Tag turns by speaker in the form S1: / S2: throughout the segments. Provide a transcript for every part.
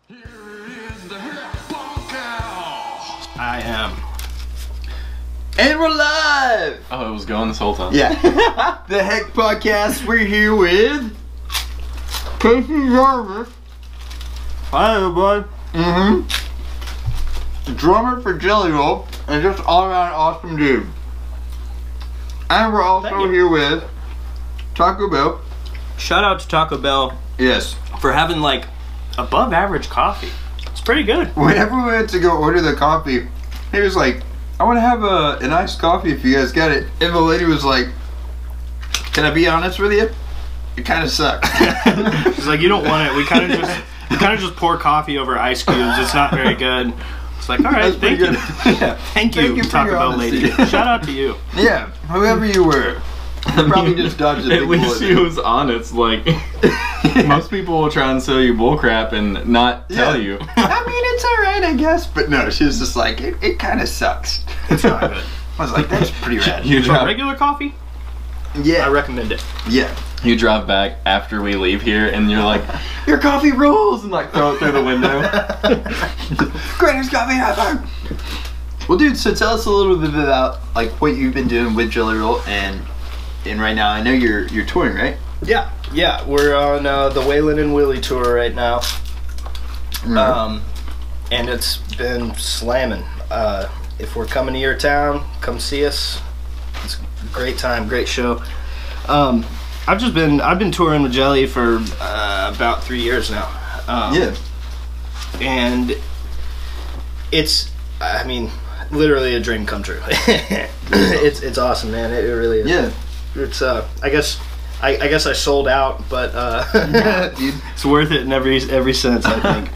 S1: Here is the Blackout.
S2: I am.
S3: And we're live!
S1: Oh, it was going this whole time.
S3: Yeah. The Heck Podcast, we're here with Casey Jarvis.
S2: Hi, everybody.
S3: Drummer for Jelly Roll, and just all around awesome dude. And we're also here with Taco Bell.
S2: Shout out to Taco Bell
S3: Yes.
S2: for having like above average coffee. It's pretty good.
S3: Whenever we went to go order the coffee, he was like, I want to have an iced coffee if you guys got it. And the lady was like, can I be honest with you? It kind of sucks.
S2: She's like, you don't want it. We kind of just pour coffee over ice cubes. It's not very good. It's like, all right, thank you.
S3: Yeah.
S2: Thank you,
S3: for
S2: Taco
S3: your
S2: Bell
S3: honesty.
S2: lady. Shout out to you.
S3: Yeah, whoever you were. You probably just dodged a big
S1: At least
S3: bullet.
S1: he was honest. Like, most people will try and sell you bullcrap and not tell you.
S3: I mean, it's alright, I guess. But no, she was just like, it kind of sucks.
S2: It's not good.
S3: I was like, that's pretty rad.
S1: You
S2: For
S1: drive,
S2: regular coffee, I
S3: Yeah,
S2: recommend it.
S3: yeah.
S1: you drive back after we leave here and you're like, your coffee rolls, and like throw it through the window.
S3: Greatest coffee ever. Well, dude, so tell us a little bit about like what you've been doing with Jelly Roll, and right now I know you're touring, right?
S2: Yeah, we're on the Waylon and Willie tour right now. And it's been slamming. If we're coming to your town, come see us. It's a great time, great show. I've been touring with Jelly for about 3 years now.
S3: Yeah.
S2: And it's, I mean, literally a dream come true. It's awesome, man. It really is.
S3: Yeah.
S2: It's I guess I sold out, but
S3: Dude.
S2: it's worth it in every sense, I think.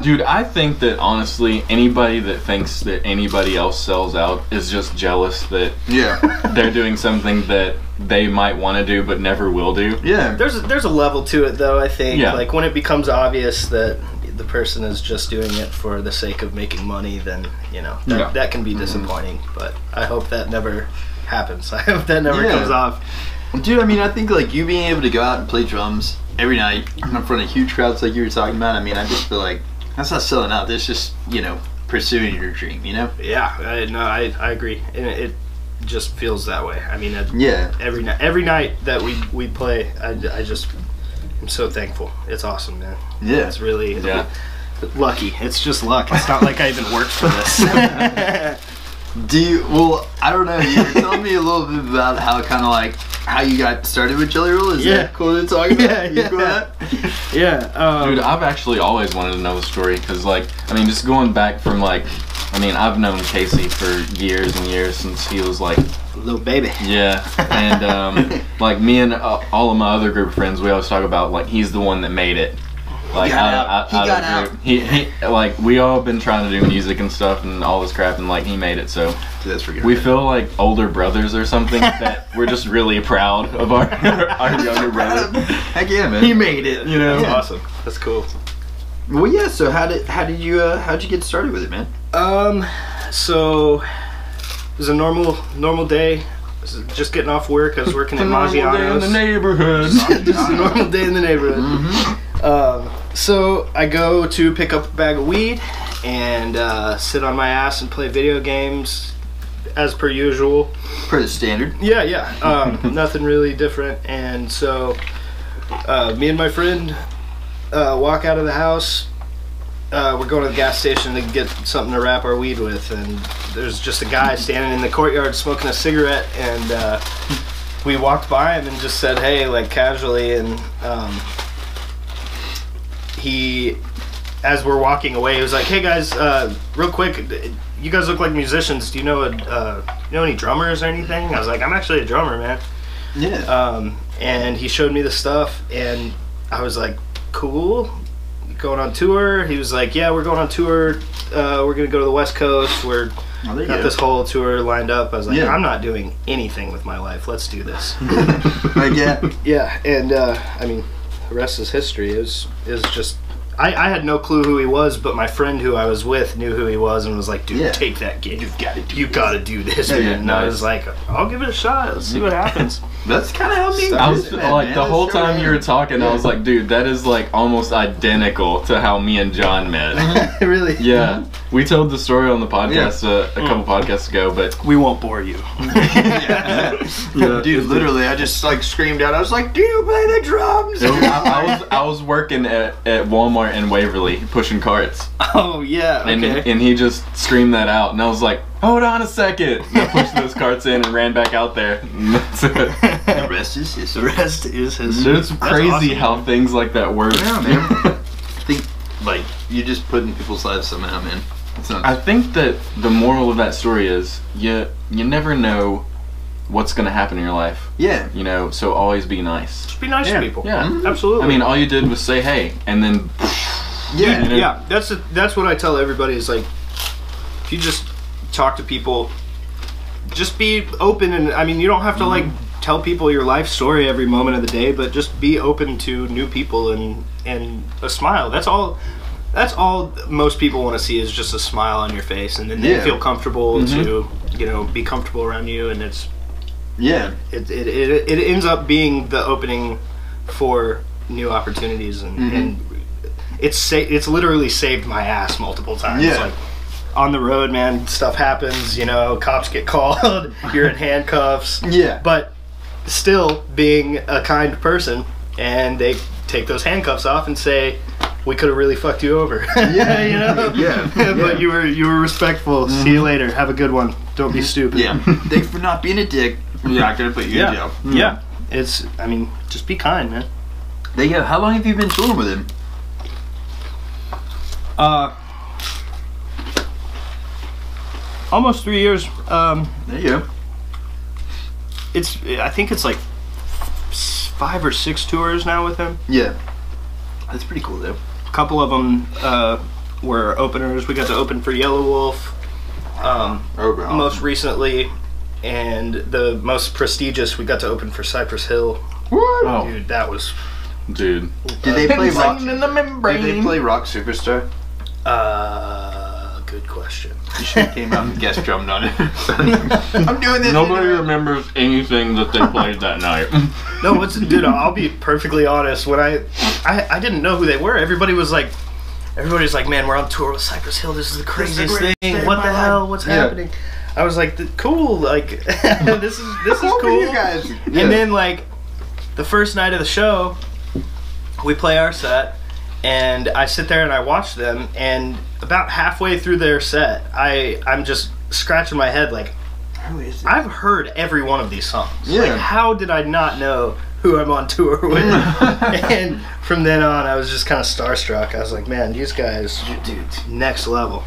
S1: Dude, I think that honestly, anybody that thinks that anybody else sells out is just jealous that
S3: Yeah.
S1: they're doing something that they might want to do but never will do.
S3: Yeah.
S2: There's a level to it, though. I think,
S1: Yeah.
S2: like when it becomes obvious that the person is just doing it for the sake of making money, then that can be disappointing. But I hope that never happens. I hope that never comes off.
S3: Dude, I mean, I think like you being able to go out and play drums every night in front of huge crowds like you were talking about, I mean, I just feel like that's not selling out. That's just, pursuing your dream,
S2: Yeah, I agree, and it just feels that way. I mean,
S3: Yeah.
S2: every night that we play, I'm so thankful. It's awesome, man.
S3: Yeah.
S2: It's really lucky. It's just luck. It's not like I even worked for this.
S3: Well, I don't know. You were telling me a little bit about how how you got started with Jelly Roll. Is that cool to talk about?
S2: Yeah.
S3: Cool with that?
S2: Yeah.
S1: Dude, I've actually always wanted to know the story because, like, I mean, just going back from, like, I mean, I've known Casey for years and years since he was, like,
S2: little baby.
S1: yeah, and, like, me and all of my other group of friends, we always talk about, like, he's the one that made it. Like,
S3: He got out.
S1: He like, we all been trying to do music and stuff and all this crap, and, like, he made it, so.
S3: Dude, that's freaking
S1: We
S3: rad.
S1: feel like older brothers or something that we're just really proud of our younger brother.
S3: Heck yeah, man.
S2: He made it.
S1: know?
S2: That's awesome. That's cool.
S3: Well, yeah. So how'd you get started with it, man?
S2: So it was a normal day. Just getting off work. I was working at Maggiano's.
S1: in the neighborhood.
S2: Just a normal day in the neighborhood. So I go to pick up a bag of weed and sit on my ass and play video games as per usual.
S3: Pretty standard.
S2: Yeah. Nothing really different. And so me and my friend walk out of the house. We're going to the gas station to get something to wrap our weed with, and there's just a guy standing in the courtyard smoking a cigarette, and we walked by him and just said hey, like casually, and he, as we're walking away, he was like, hey guys, real quick, you guys look like musicians, do you know any drummers or anything? I was like, I'm actually a drummer, man.
S3: Yeah.
S2: And he showed me the stuff, and I was like, cool. Going on tour? He was like, yeah, we're going on tour. We're gonna go to the West Coast. We're got this whole tour lined up. I was like, I'm not doing anything with my life. Let's do this.
S3: Like, yeah.
S2: Yeah, and I mean, the rest is history. It was just I had no clue who he was, but my friend who I was with knew who he was and was like, dude, take that gig. You gotta do this, man.
S3: Yeah,
S2: and I was like, I'll give it a shot. Let's see what happens.
S3: That's kind of how me.
S1: I was like the whole time you were talking, I was like, dude, that is like almost identical to how me and John met.
S2: Really?
S1: Yeah, we told the story on the podcast a couple podcasts ago, but
S2: we won't bore you.
S3: Dude, literally, I just like screamed out. I was like, "Do you play the drums?"
S1: I was working at Walmart in Waverly pushing carts.
S2: Oh yeah. Okay.
S1: And he just screamed that out, and I was like, hold on a second. And I pushed those carts in and ran back out there. And that's it.
S3: The rest is history.
S2: The rest is his.
S1: It's crazy awesome, how things like that work.
S3: Yeah, man. I think like you just put in people's lives somehow, man.
S1: I think that the moral of that story is you never know what's going to happen in your life.
S3: Yeah.
S1: You know, so always be nice.
S2: Just be nice to people.
S1: Yeah.
S2: Absolutely.
S1: I mean, all you did was say hey, and then
S2: yeah,
S1: you know?
S2: Yeah. That's what I tell everybody is like, if you just talk to people, just be open, and I mean, you don't have to like tell people your life story every moment of the day, but just be open to new people and a smile. That's all most people want to see is just a smile on your face, and then they feel comfortable to, you know, be comfortable around you, and it's it ends up being the opening for new opportunities, and it's literally saved my ass multiple times.
S3: Yeah.
S2: Like on the road, man, stuff happens, you know, cops get called, you're in handcuffs.
S3: Yeah.
S2: But still being a kind person, and they take those handcuffs off and say, we could have really fucked you over.
S3: Yeah.
S2: You know?
S3: Yeah.
S2: But you were respectful. See you later. Have a good one. Don't be stupid.
S3: Yeah. Thanks for not being a dick. We're not gonna put you in jail.
S2: Yeah. It's, I mean, just be kind, man.
S3: How long have you been touring with him?
S2: Almost 3 years.
S3: There you go.
S2: I think it's like 5 or 6 tours now with him.
S3: Yeah. That's pretty cool though.
S2: A couple of them were openers. We got to open for Yellow Wolf most recently, and the most prestigious, we got to open for Cypress Hill.
S3: What?
S1: Oh.
S2: Dude, that was...
S1: Dude.
S3: Did they play Rock?
S1: in the membrane.
S3: Did they play Rock Superstar?
S2: Good question.
S3: You should have came out and guest drummed on it. I'm doing this.
S1: Nobody remembers anything that they played that night.
S2: No, dude, I'll be perfectly honest. When I didn't know who they were. Everybody's like, man, we're on tour with Cypress Hill. This is the craziest thing. What the hell? What's happening? I was like, cool. Like, this is cool.
S3: You guys. Yeah.
S2: And then like, the first night of the show, we play our set, and I sit there and I watch them, and about halfway through their set, I'm just scratching my head like, who is it? I've heard every one of these songs.
S3: Yeah.
S2: Like, how did I not know who I'm on tour with? And from then on, I was just kind of starstruck. I was like, man, these guys, dude, next level.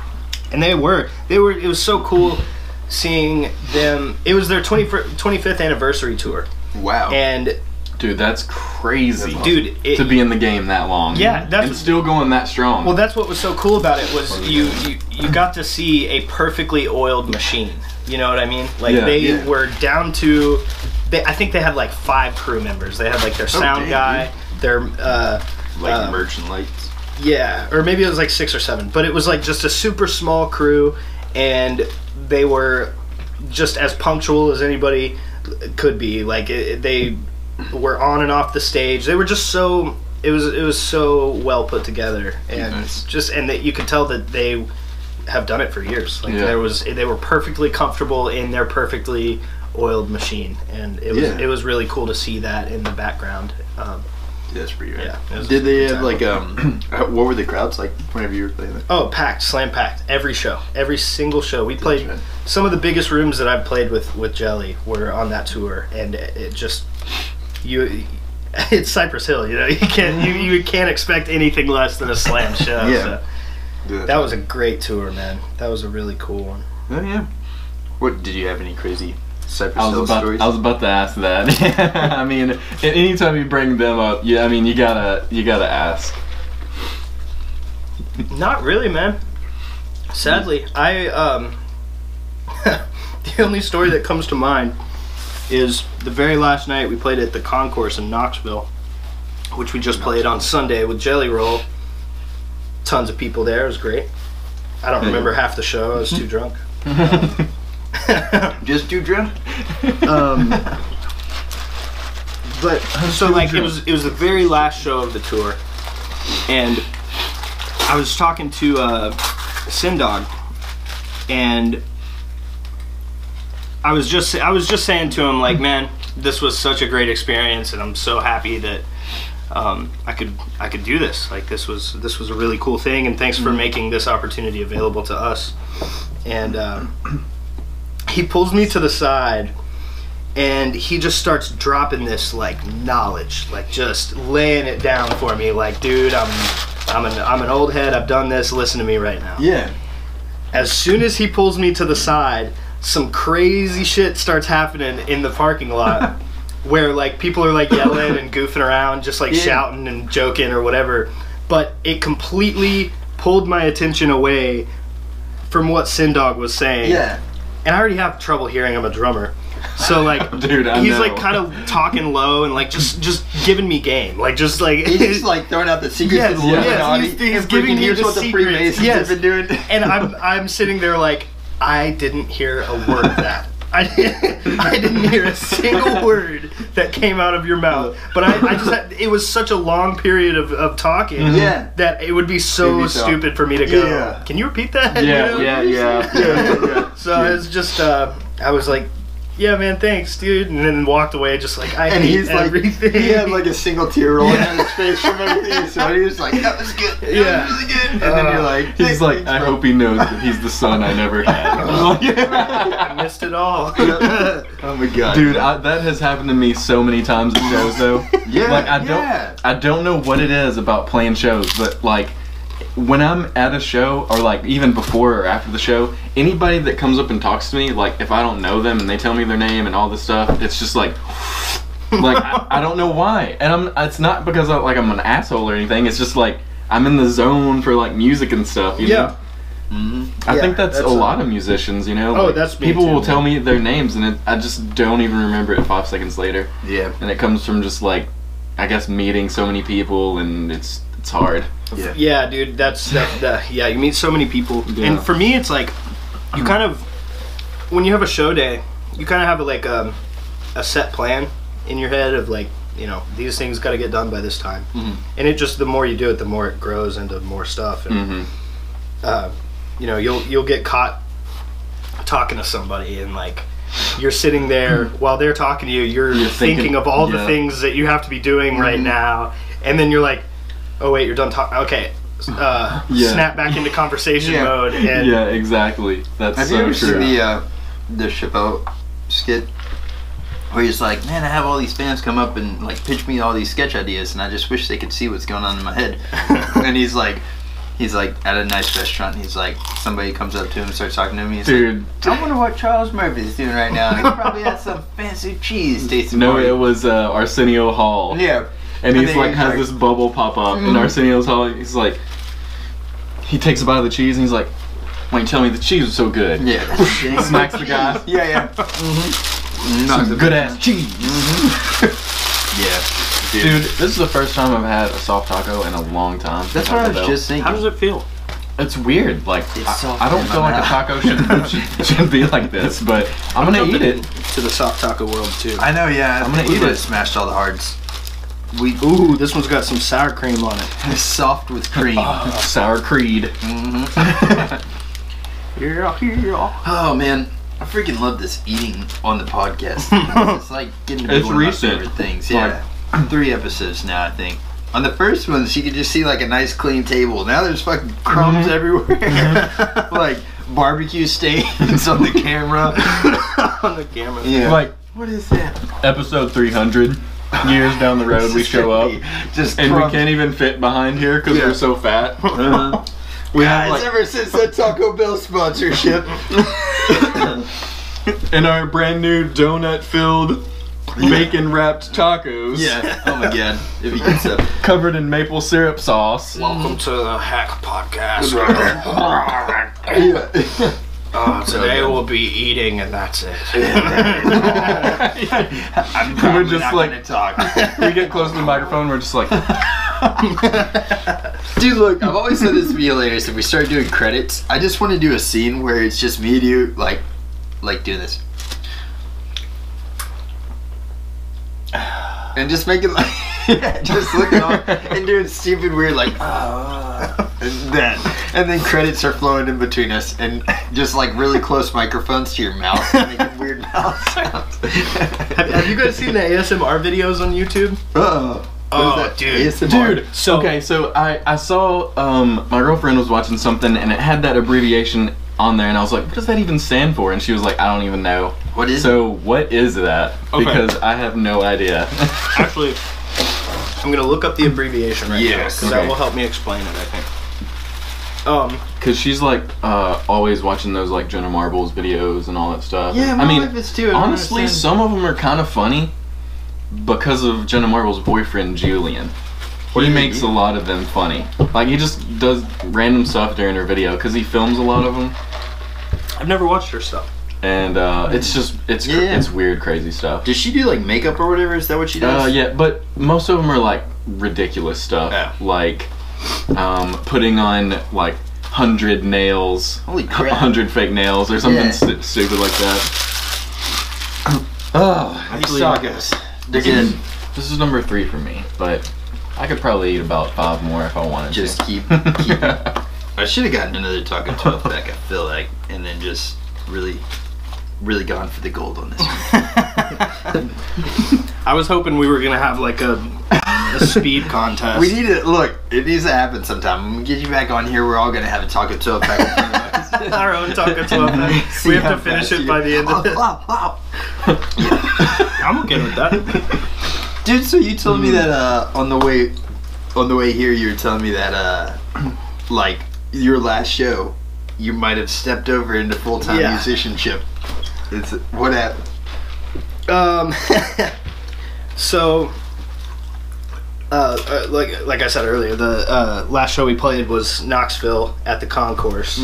S2: And they were. It was so cool seeing them. It was their 25th anniversary tour.
S3: Wow.
S2: And
S1: dude, that's crazy.
S2: Dude,
S1: to be in the game that long.
S2: Yeah,
S1: and still going that strong.
S2: Well, that's what was so cool about it was you got to see a perfectly oiled machine. You know what I mean? Like they were down to. I think they had like 5 crew members. They had like their sound guy, their
S3: merchant lights.
S2: Yeah, or maybe it was like 6 or 7, but it was like just a super small crew, and they were just as punctual as anybody could be. Like they were on and off the stage. They were just so. It was so well put together, and and that you could tell that they have done it for years. Like they were perfectly comfortable in their perfectly oiled machine, and it was really cool to see that in the background.
S3: That's pretty rad.
S2: Yeah.
S3: Did they have like what were the crowds like whenever you were playing that?
S2: Oh, packed, slam packed. Every show, every single show. We played some of the biggest rooms that I've played with Jelly were on that tour, and it just it's Cypress Hill. You know, you can't expect anything less than a slam show.
S3: Yeah.
S2: So that was a great tour, man. That was a really cool one.
S3: Oh yeah. What did you have any crazy Cypress Hill stories?
S1: I was about to ask that. I mean, anytime you bring them up, I mean, you gotta ask.
S2: Not really, man. Sadly, the only story that comes to mind is the very last night we played at the Concourse in Knoxville, which we just played on Sunday with Jelly Roll. Tons of people there. It was great. I don't remember half the show. I was too drunk.
S3: Just too drunk?
S2: But so like it was the very last show of the tour, and I was talking to Sin Dog, and I was just saying to him like, man, this was such a great experience, and I'm so happy that I could do this. Like this was a really cool thing, and thanks for making this opportunity available to us. And he pulls me to the side, and he just starts dropping this like knowledge, like just laying it down for me. Like, dude, I'm an old head. I've done this. Listen to me right now.
S3: Yeah.
S2: As soon as he pulls me to the side, some crazy shit starts happening in the parking lot where like people are like yelling and goofing around, just like shouting and joking or whatever. But it completely pulled my attention away from what Sin Dog was saying.
S3: Yeah.
S2: And I already have trouble hearing. I'm a drummer. So like,
S1: dude, I
S2: he's
S1: know.
S2: like kind of talking low and like just giving me game, like just like
S3: He's just like throwing out the secrets
S2: Yes,
S3: of the Illuminati.
S2: he's giving me
S3: here's
S2: the
S3: what the
S2: secrets.
S3: Freemasons
S2: Yes.
S3: have been doing.
S2: And I'm sitting there like, I didn't hear a word of that. I didn't hear a single word that came out of your mouth. But I just had, it was such a long period of talking that it would be so stupid for me to go,
S3: Yeah.
S2: can you repeat that?
S1: Yeah,
S2: You know?
S1: yeah.
S2: So it's just, I was like, yeah, man, thanks, dude. And then walked away just like, I hate everything.
S3: He had like a single tear rolling down his face from everything. So he was like, that was good. That was really good. And then you're like,
S1: He's like, I hope he knows that he's the son I never had.
S2: I missed it all.
S3: oh my god.
S1: Dude, that has happened to me so many times at shows though.
S3: Yeah,
S1: Like I don't know what it is about playing shows, but like when I'm at a show or like even before or after the show, anybody that comes up and talks to me, like if I don't know them and they tell me their name and all this stuff, it's just like I don't know why. And it's not because I'm an asshole or anything. It's just like I'm in the zone for like music and stuff, you know? I think that's a lot of musicians, you know?
S2: Oh,
S1: like,
S2: that's me
S1: people
S2: too,
S1: will
S2: man.
S1: tell me their names and I just don't even remember it 5 seconds later.
S3: Yeah.
S1: And it comes from just like, I guess meeting so many people and it's hard.
S2: Yeah, dude, that's yeah, you meet so many people.
S1: Yeah.
S2: And for me, it's like, you kind of, when you have a show day, you kind of have like a set plan in your head of like, you know, these things got to get done by this time. And it just, the more you do it, the more it grows into more stuff. And, you know, you'll get caught talking to somebody and like, you're sitting there while they're talking to you, you're thinking of all the things that you have to be doing right now. And then you're like, oh wait, you're done talking. Okay. Snap back into conversation mode. And
S1: yeah, exactly. That's
S3: Have
S1: so
S3: you ever
S1: true.
S3: seen the Chappelle skit where he's like, man, I have all these fans come up and like pitch me all these sketch ideas, and I just wish they could see what's going on in my head. And he's like at a nice restaurant, and he's like, somebody comes up to him and starts talking to him. He's
S1: Dude,
S3: like, I wonder what Charles Murphy's doing right now. He probably has some fancy cheese tasting.
S1: no,
S3: party."
S1: it was Arsenio Hall.
S3: Yeah.
S1: And he's
S3: then
S1: like,
S3: he's
S1: has
S3: like-
S1: this bubble pop up, and Arsenio's Hall, he's like, he takes a bite of the cheese, and he's like, why you tell me the cheese was so good?
S3: Yeah.
S1: Smacks the guy.
S3: Yeah.
S1: Some good ass cheese.
S3: Yeah.
S1: Dude, this is the first time I've had a soft taco in a long time.
S3: That's what I was just thinking.
S2: how does it feel?
S1: It's weird. Like,
S3: soft
S1: I don't
S3: in
S1: feel
S3: my
S1: like a
S3: mouth.
S1: taco should be like this, but I'm gonna eat it.
S2: To the soft taco world too.
S3: I know, yeah.
S1: I'm gonna
S3: we
S1: eat
S3: would've
S1: it.
S3: Smashed all the hards.
S2: Ooh, this one's got some sour cream on it.
S3: Soft with cream.
S1: Sour creed.
S3: Oh man, I freaking love this eating on the podcast. It's like getting to be
S1: It's
S3: one of my
S1: recent.
S3: favorite things. Yeah, 3 episodes now, I think. On the first ones, you could just see like a nice clean table. Now there's fucking crumbs everywhere, like barbecue stains on the camera.
S2: On the camera.
S3: Yeah.
S1: Like,
S3: What is that?
S1: episode 300, years down the road, we show up,
S3: Just
S1: and we
S3: crumbs.
S1: can't even fit behind here because we're so fat. We have
S3: Guys,
S1: like,
S3: ever since that Taco Bell sponsorship.
S1: in our brand new donut-filled, bacon-wrapped tacos.
S3: Yeah. Oh my god. If you get some.
S1: Covered in maple syrup sauce.
S2: Welcome to the Hack Podcast. Today we'll be eating, and that's it.
S3: I'm
S1: We're
S3: probably
S1: just
S3: not
S1: like,
S3: gonna talk.
S1: we get close to the microphone, we're just like,
S3: Dude, look, I've always said this to be hilarious. If we start doing credits, I just want to do a scene where it's just me and you, like doing this. and just making like just looking on and doing stupid weird like and then credits are flowing in between us and just like really close microphones to your mouth making weird mouth sounds.
S2: Have you guys seen the ASMR videos on YouTube? Oh, dude.
S1: Dude, so I saw my girlfriend was watching something and it had that abbreviation on there and I was like, what does that even stand for? And she was like, I don't even know.
S3: What is
S1: So what is that?
S2: Okay.
S1: Because I have no idea.
S2: Actually, I'm gonna look up the abbreviation right now because that
S1: Okay.
S2: will help me explain it, I think.
S1: Cause she's like always watching those like Jenna Marbles videos and all that stuff.
S3: Yeah,
S1: I mean,
S3: wife is too. I don't
S1: honestly,
S3: understand.
S1: some of them are kind of funny because of Jenna Marbles' boyfriend Julian.
S3: What
S1: He
S3: do they
S1: makes
S3: do?
S1: a lot of them funny. Like he just does random stuff during her video because he films a lot of them,
S2: I've never watched her stuff.
S1: and it's weird, crazy stuff.
S3: Does she do like makeup or whatever? Is that what she does?
S1: Yeah, but most of them are like ridiculous stuff, like putting on like 100 nails,
S3: Holy crap.
S1: 100 fake nails, or something
S3: Yeah.
S1: stupid like that. Oh,
S3: These tacos. They're good.
S1: this is number 3 for me, but I could probably eat about 5 more if I wanted
S3: Just
S1: to.
S3: keep I should have gotten another Taco 12 pack, I feel like, and then just really gone for the gold on this one.
S2: I was hoping we were gonna have like a speed contest.
S3: We need to look. It needs to happen sometime. When we get you back on here, we're all gonna have a Taco 12 pack. In front of us.
S2: our own Taco 12 pack.
S3: See
S2: We have
S3: how
S2: to finish
S3: fast
S2: it by the end of it. I'm okay with that.
S3: Dude, so you told me that on the way here, you were telling me that like your last show, you might have stepped over into full-time
S2: Yeah.
S3: musicianship. It's what happened?
S2: So, like I said earlier, the last show we played was Knoxville at the Concourse,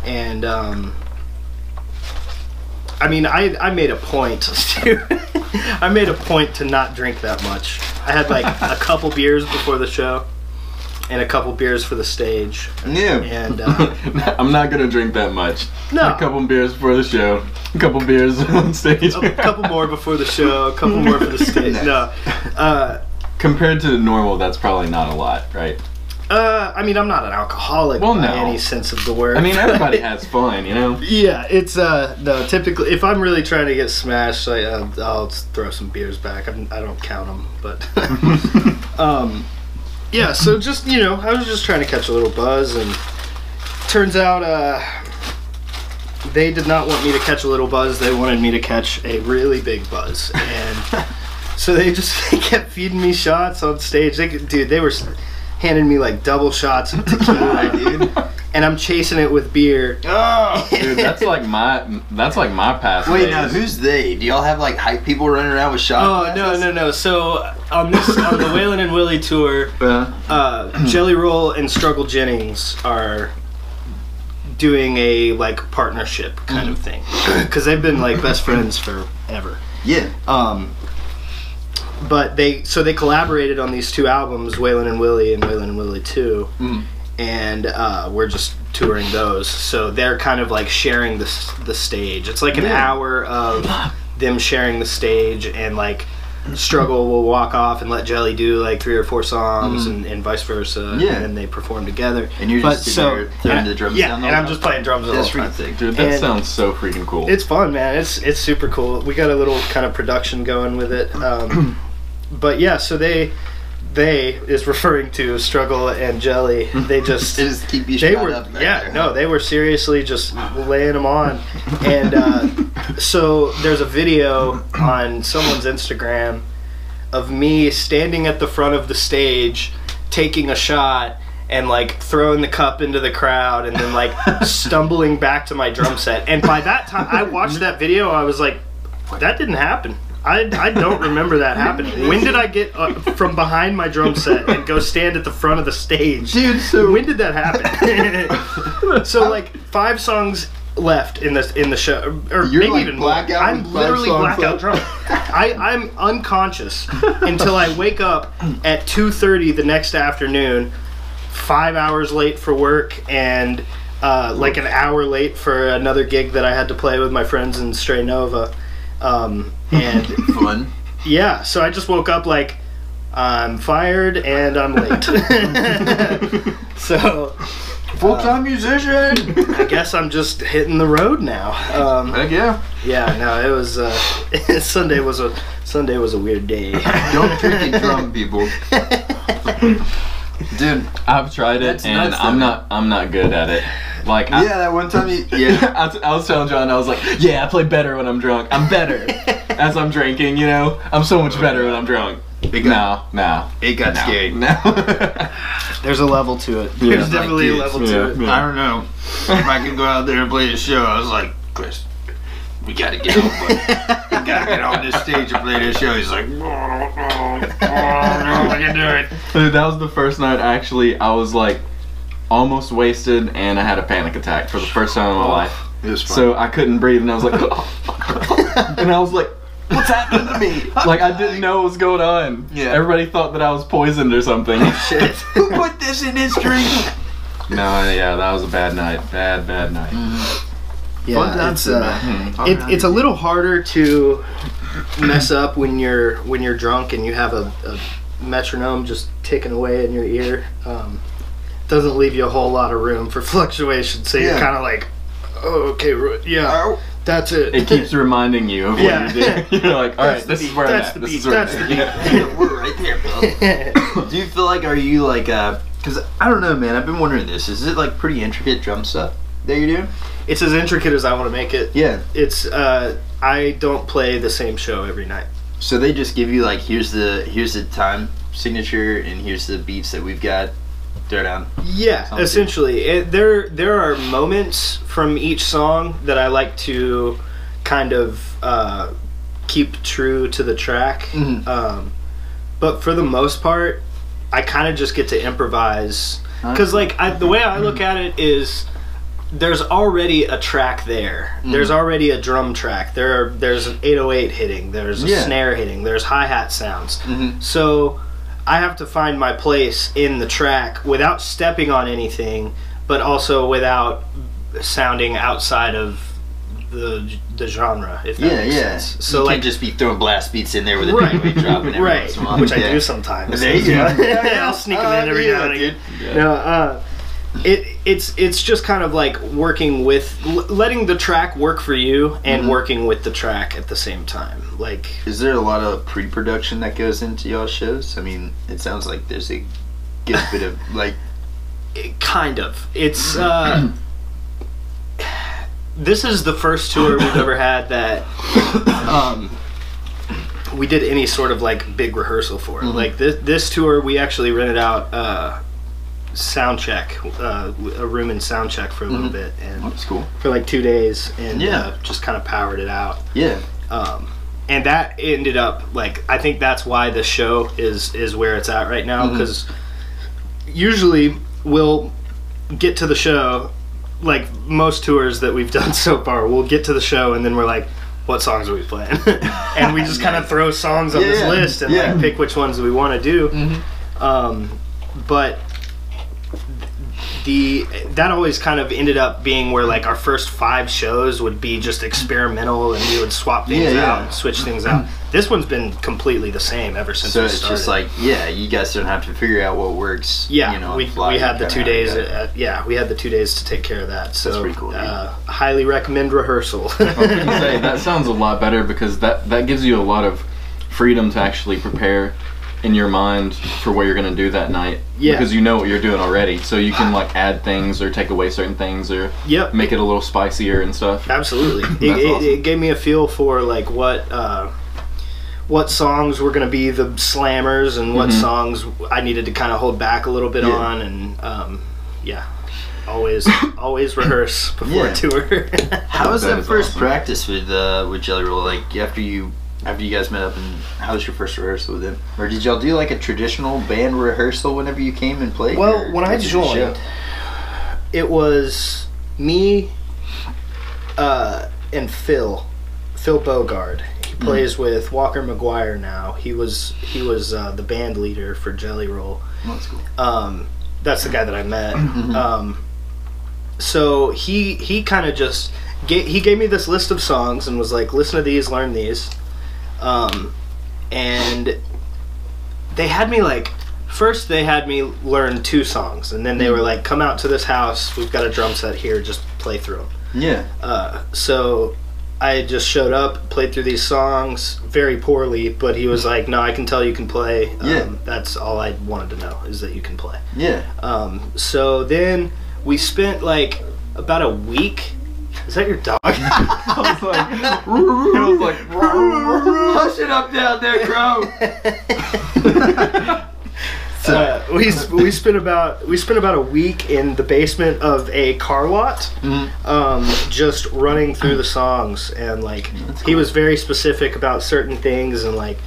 S2: and I mean, I made a point to not drink that much. I had like a couple beers before the show, and a couple beers for the stage,
S3: Yeah.
S2: and
S1: I'm not gonna drink that much.
S2: No.
S1: A couple beers before the show, a couple beers on stage.
S2: a couple more before the show, a couple more for the stage. No.
S1: Compared to normal, that's probably not a lot, right?
S2: I mean, I'm not an alcoholic
S1: Well,
S2: by
S1: no.
S2: any sense of the word.
S1: I mean, everybody has fun, you know?
S2: Yeah, it's no. Typically, if I'm really trying to get smashed, I'll throw some beers back. I don't count them, but yeah. So just I was just trying to catch a little buzz, and turns out they did not want me to catch a little buzz. They wanted me to catch a really big buzz, and so they kept feeding me shots on stage. They were handing me like double shots of tequila, dude, and I'm chasing it with beer.
S3: Oh,
S1: Dude, that's like my past.
S3: wait,
S1: days.
S3: now who's they? Do y'all have like hype people running around with shot
S2: Oh
S3: glasses?
S2: no! So on the Waylon and Willie tour, Jelly Roll and Struggle Jennings are doing a like partnership kind of thing because they've been like best friends forever.
S3: Yeah.
S2: But they collaborated on these 2 albums, Waylon and Willie and Waylon and Willie 2, and we're just touring those. So they're kind of like sharing the stage. It's like an hour of them sharing the stage, and like Struggle will walk off and let Jelly do like 3 or 4 songs, and vice versa.
S3: Yeah.
S2: And then they perform together.
S3: And you're just sitting there throwing the drums
S2: yeah,
S3: down the
S2: and I'm
S3: whole
S2: just playing drums the
S3: That's
S2: whole time.
S3: pretty sick.
S1: Dude, that
S2: And-
S1: sounds so freaking cool.
S2: It's fun, man. It's super cool. We got a little kind of production going with it. But yeah, so they is referring to Struggle and Jelly. They just
S3: They just keep you
S2: they
S3: shot
S2: were
S3: up back
S2: yeah
S3: there,
S2: no
S3: huh?
S2: they were seriously just laying them on, and so there's a video on someone's Instagram of me standing at the front of the stage taking a shot and like throwing the cup into the crowd and then like stumbling back to my drum set. And by that time I watched that video, I was like, that didn't happen. I don't remember that happening. When did I get from behind my drum set and go stand at the front of the stage?
S3: Dude, so
S2: When did that happen? So like 5 songs left in the show, or
S3: You're
S2: maybe
S3: like
S2: even more.
S3: blackout
S2: I'm
S3: with 5
S2: literally
S3: songs
S2: blackout
S3: left?
S2: drunk. I'm unconscious until I wake up at 2:30 the next afternoon, 5 hours late for work, and like an hour late for another gig that I had to play with my friends in Stray Nova. And
S3: Fun.
S2: Yeah, so I just woke up like, I'm fired and I'm late. So
S3: Full-time musician.
S2: I guess I'm just hitting the road now.
S1: Heck yeah.
S2: Yeah, no, it was Sunday was a weird day.
S3: Don't drink and drum, people. Dude,
S1: I've tried it
S3: That's
S1: and
S3: nuts,
S1: I'm
S3: though.
S1: not good at it. Like
S3: yeah, that one time you, yeah.
S1: I was telling John, I was like, yeah, I play better when I'm drunk. I'm better as I'm drinking, you know? I'm so much better when I'm drunk.
S3: It got scary.
S1: No.
S2: There's a level to it.
S1: Yeah,
S2: There's definitely a level to it.
S1: Yeah.
S3: I don't know if I could go out there and play the show. I was like, Chris, we gotta get on, buddy. We gotta get on this stage and play this show. He's like, no, I can do it.
S1: Dude, that was the first night actually I was like almost wasted and I had a panic attack for the first time in my life.
S3: It was fun.
S1: So I couldn't breathe and I was like, and I was like, what's happening to me? Like I didn't know what was going on.
S3: Yeah.
S1: Everybody thought that I was poisoned or something.
S2: Shit.
S3: Who put this in his drink?
S1: No, yeah, that was a bad night. Bad night.
S2: Yeah,
S3: times, man.
S2: it's a little harder to mess up when you're drunk and you have a metronome just ticking away in your ear. Doesn't leave you a whole lot of room for fluctuation, so you're
S3: Yeah.
S2: kind of like, oh, okay, yeah, that's it.
S1: It keeps reminding you of what
S2: Yeah.
S1: you're doing. You're like, all right,
S2: That's the
S1: this is
S2: beat,
S1: where I'm
S2: that's
S1: at.
S2: the
S1: This
S2: beat,
S1: is where I'm
S2: that's
S1: at.
S2: the
S1: Yeah.
S3: We're right there, bro. Do you feel like, are you like, because I don't know, man, I've been wondering this. Is it like pretty intricate drum stuff that you're doing?
S2: It's as intricate as I want to make it.
S3: Yeah.
S2: It's I don't play the same show every night.
S3: So they just give you like, here's the time signature and here's the beats that we've got. Throw down.
S2: Yeah,
S3: Sounds
S2: essentially. There are moments from each song that I like to kind of keep true to the track.
S3: Mhm.
S2: But for the most part, I kind of just get to improvise. Because like the way I look at it is, there's already a track there.
S3: Mhm.
S2: There's already a drum track. There's an 808 hitting. There's a
S3: Yeah.
S2: snare hitting. There's hi-hat sounds.
S3: Mhm.
S2: So I have to find my place in the track without stepping on anything, but also without sounding outside of the genre, if that
S3: Yeah,
S2: makes
S3: yeah.
S2: sense.
S3: So
S2: So
S3: you
S2: like
S3: can't just be throwing blast beats in there with a
S2: right,
S3: big drop and every
S2: right,
S3: once in a while.
S2: which I
S3: Yeah.
S2: do sometimes.
S3: There you go.
S2: I'll sneak them in every now and again.
S1: Yeah.
S2: No, it's just kind of like working with letting the track work for you and
S3: Mhm.
S2: working with the track at the same time. Like
S3: Is there a lot of pre-production that goes into y'all shows? I mean, it sounds like there's a good bit of like.
S2: kind of. It's this is the first tour we've ever had that we did any sort of like big rehearsal for.
S3: Mhm.
S2: Like this tour, we actually rented out sound check, a room in sound check for a little
S3: Mhm.
S2: bit, and
S3: That's cool.
S2: for like 2 days, and
S3: Yeah.
S2: just kind of powered it out.
S3: Yeah.
S2: And that ended up like, I think that's why the show is where it's at right now,
S3: Mhm.
S2: because usually we'll get to the show, like most tours that we've done so far, we'll get to the show and then we're like, what songs are we playing? And we just kind of throw songs on this
S3: Yeah,
S2: list and
S3: yeah.
S2: like pick which ones we want to do.
S3: Mm-hmm.
S2: But that always kind of ended up being where like our first 5 shows would be just experimental and we would swap things
S3: Yeah, yeah.
S2: out and switch things out. This one's been completely the same ever since
S3: So
S2: we
S3: it's
S2: started.
S3: just like, yeah, you guys don't have to figure out what works.
S2: Yeah,
S3: you know,
S2: we
S3: fly,
S2: had the
S3: kinda
S2: 2
S3: how you
S2: days.
S3: got it.
S2: We had the 2 days to take care of that. So
S3: That's pretty cool, dude.
S2: highly recommend rehearsal.
S1: I was gonna say that sounds a lot better because that gives you a lot of freedom to actually prepare in your mind for what you're gonna do that night.
S2: Yeah.
S1: Because you know what you're doing already, so you can like add things or take away certain things or
S2: Yep.
S1: make it a little spicier and stuff.
S2: Absolutely.
S1: That's awesome.
S2: It gave me a feel for like what songs were going to be the slammers and what
S1: Mhm.
S2: songs I needed to kind of hold back a little bit
S3: Yeah.
S2: on, and always rehearse before
S3: Yeah.
S2: a tour.
S3: How was
S1: That
S3: that
S1: is
S3: first
S1: awesome.
S3: practice with Jelly Roll? Like after you guys met up, and how was your first rehearsal with him? Or did y'all do like a traditional band rehearsal whenever you came and played?
S2: Well,
S3: or
S2: when I
S3: was it a show?
S2: joined, it was me and Phil Bogard. He plays with Walker McGuire now. He was the band leader for Jelly Roll.
S3: Oh, that's cool.
S2: That's the guy that I met.
S3: Mhm.
S2: So he kind of just he gave me this list of songs and was like, listen to these, learn these. and they had me like, first they had me learn 2 songs, and then they were like, come out to this house, we've got a drum set here, just play through them.
S3: Yeah.
S2: So I just showed up, played through these songs very poorly, but he was like, no, I can tell you can play. That's all I wanted to know, is that you can play.
S3: Yeah.
S2: So then we spent like about a week. Is that your dog?
S1: I was like,
S3: Hush it up down there, Crow.
S2: So we spent about a week in the basement of a car lot, just running through the songs, and like he was very specific about certain things, and like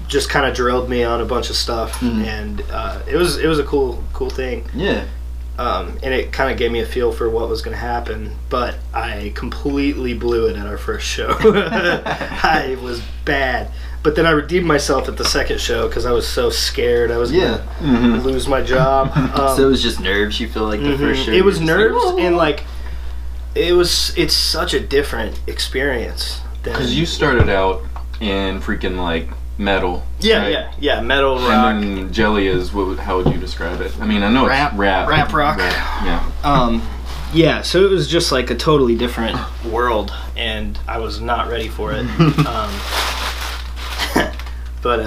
S2: just kind of drilled me on a bunch of stuff, and it was a cool thing.
S3: Yeah.
S2: And it kind of gave me a feel for what was going to happen, but I completely blew it at our first show. I was bad. But then I redeemed myself at the second show because I was so scared I was going to lose my job.
S3: So it was just nerves, you feel like, the first show?
S2: It was nerves, and like, it's such a different experience.
S1: Because you started out in freaking like metal.
S2: Yeah, metal, rock.
S1: And then Jelly is, how would you describe it? I mean, I know
S2: rap,
S1: it's rap.
S2: Rap rock.
S1: Yeah.
S2: Yeah, so it was just like a totally different world, and I was not ready for it. But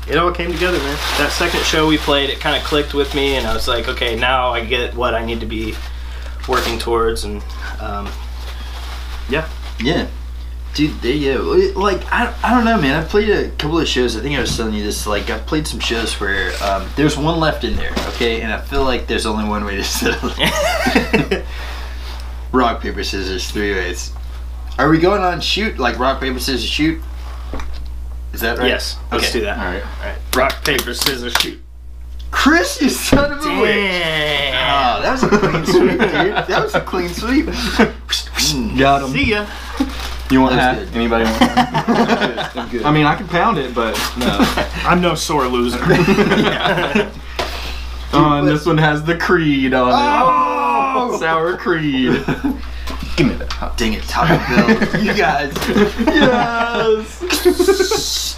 S2: it all came together, man. That second show we played, it kind of clicked with me, and I was like, okay, now I get what I need to be working towards, and yeah.
S3: Dude, like, I don't know, man. I played a couple of shows. I think I was telling you this. Like, I've played some shows where there's one left in there, okay? And I feel like there's only one way to settle it. Rock, paper, scissors, 3 ways. Are we going on shoot? Like, rock, paper, scissors, shoot? Is that right?
S2: Yes. Let's do that.
S1: All right.
S2: Rock, paper, scissors, shoot.
S3: Chris, you son of a witch!
S2: Damn.
S3: Oh, that was a clean sweep, dude. That was a clean sweep.
S1: Got him.
S2: See ya.
S1: You want
S3: That
S1: that?
S3: was good.
S1: Anybody want that?
S3: I'm good.
S1: I mean, I can pound it, but no.
S2: I'm no sore loser.
S1: And this one has the Creed on it.
S3: Oh!
S1: Sour Creed. Give me that.
S3: Dang it, Taco Bell. You guys.
S1: Yes.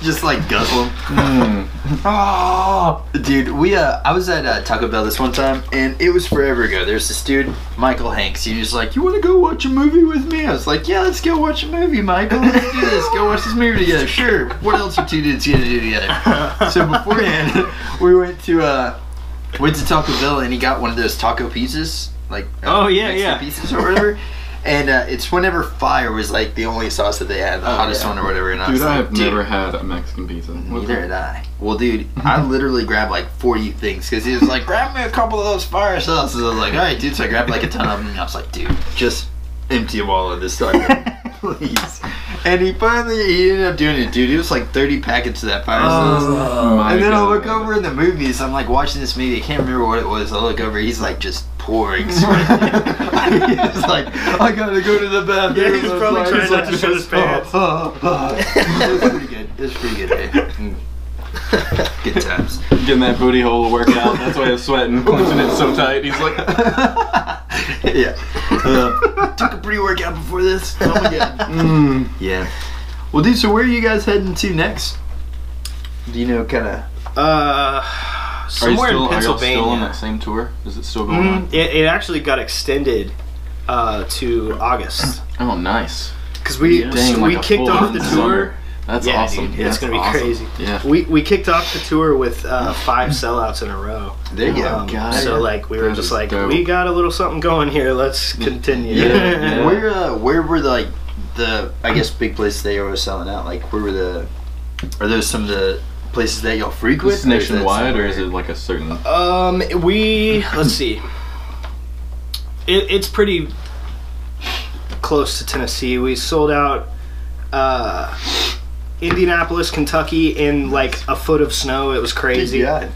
S3: Just like guzzle them. Oh, dude, I was at Taco Bell this one time, and it was forever ago. There's this dude, Michael Hanks. He was like, "You want to go watch a movie with me?" I was like, "Yeah, let's go watch a movie, Michael. Let's do this. Go watch this movie together." Sure. What else are 2 dudes gonna do together? So beforehand, we went to Taco Bell, and he got one of those taco pizzas, like Mexican pizzas or whatever. And it's whenever fire was like the only sauce that they had, the hottest one or whatever. And
S1: Dude, I have never had a Mexican pizza.
S3: Neither had I. Well, dude, I literally grabbed like 40 things because he was like, grab me a couple of those fire sauces. I was like, all right, dude. So I grabbed like a ton of them. And I was like, dude, just empty them all in this taco, please. And he ended up doing it, dude. It was like 30 packets of that fire sauce. And then I look over in the movies. I'm like watching this movie. I can't remember what it was. I look over. He's like just pouring sweat. He's like, I gotta go to the bathroom.
S2: Yeah, he's probably trying not to show his pants.
S3: It was pretty good. It was pretty good, eh? Good times.
S1: Getting that booty hole workout. That's why he's sweating, clenching it so tight. He's like,
S3: yeah. Took a pre-workout before this. Oh my god. Yeah. Well, dude, so where are you guys heading to next? Do you know, kind of?
S2: Somewhere in
S1: Are y'all
S2: Pennsylvania.
S1: still on that same tour? Is it still going on?
S2: It actually got extended to August.
S1: Oh, nice.
S2: Because we
S1: Dang,
S2: we
S1: like a
S2: kicked
S1: full
S2: off the
S1: summer.
S2: tour.
S1: That's
S2: Yeah,
S1: awesome.
S2: dude, it's gonna be
S1: awesome.
S2: crazy.
S1: Yeah.
S2: We kicked off the tour with 5 sellouts in a row.
S3: There you go.
S1: God.
S2: So like we were
S1: That
S2: just
S1: is
S2: like,
S1: dope.
S2: we got a little something going here. Let's continue.
S1: Yeah.
S3: Where were the I guess big places that you were selling out? Like where were are those some of the places that y'all frequent?
S1: Is this nationwide or is it like a certain?
S2: Let's see. It's pretty close to Tennessee. We sold out Indianapolis, Kentucky in like a foot of snow. It was crazy.
S3: Yeah.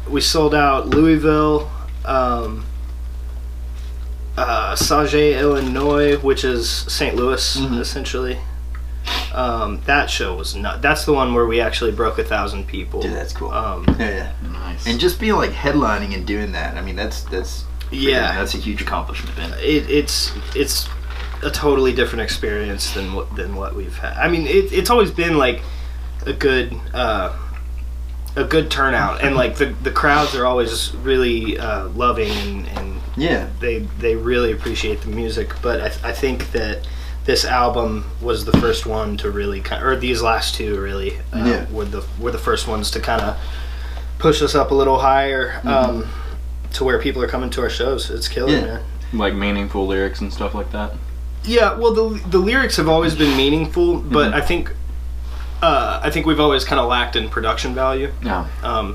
S2: We sold out Louisville, Sauget, Illinois, which is St. Louis, essentially. That show was nuts. That's the one where we actually broke 1,000 people.
S3: Dude, that's cool.
S1: Nice.
S3: And just being like headlining and doing that, I mean, that's
S2: Yeah.
S3: that's a huge accomplishment, man.
S2: It's a totally different experience than what we've had. I mean, it's always been like a good turnout, and like the crowds are always really loving, and
S3: Yeah.
S2: they really appreciate the music. But I think that this album was the first one to really or these last two really were the first ones to kind of push us up a little higher, to where people are coming to our shows. It's killing, man.
S1: Like meaningful lyrics and stuff like that.
S2: Yeah, well, the lyrics have always been meaningful, but I think we've always kind of lacked in production value.
S1: Yeah.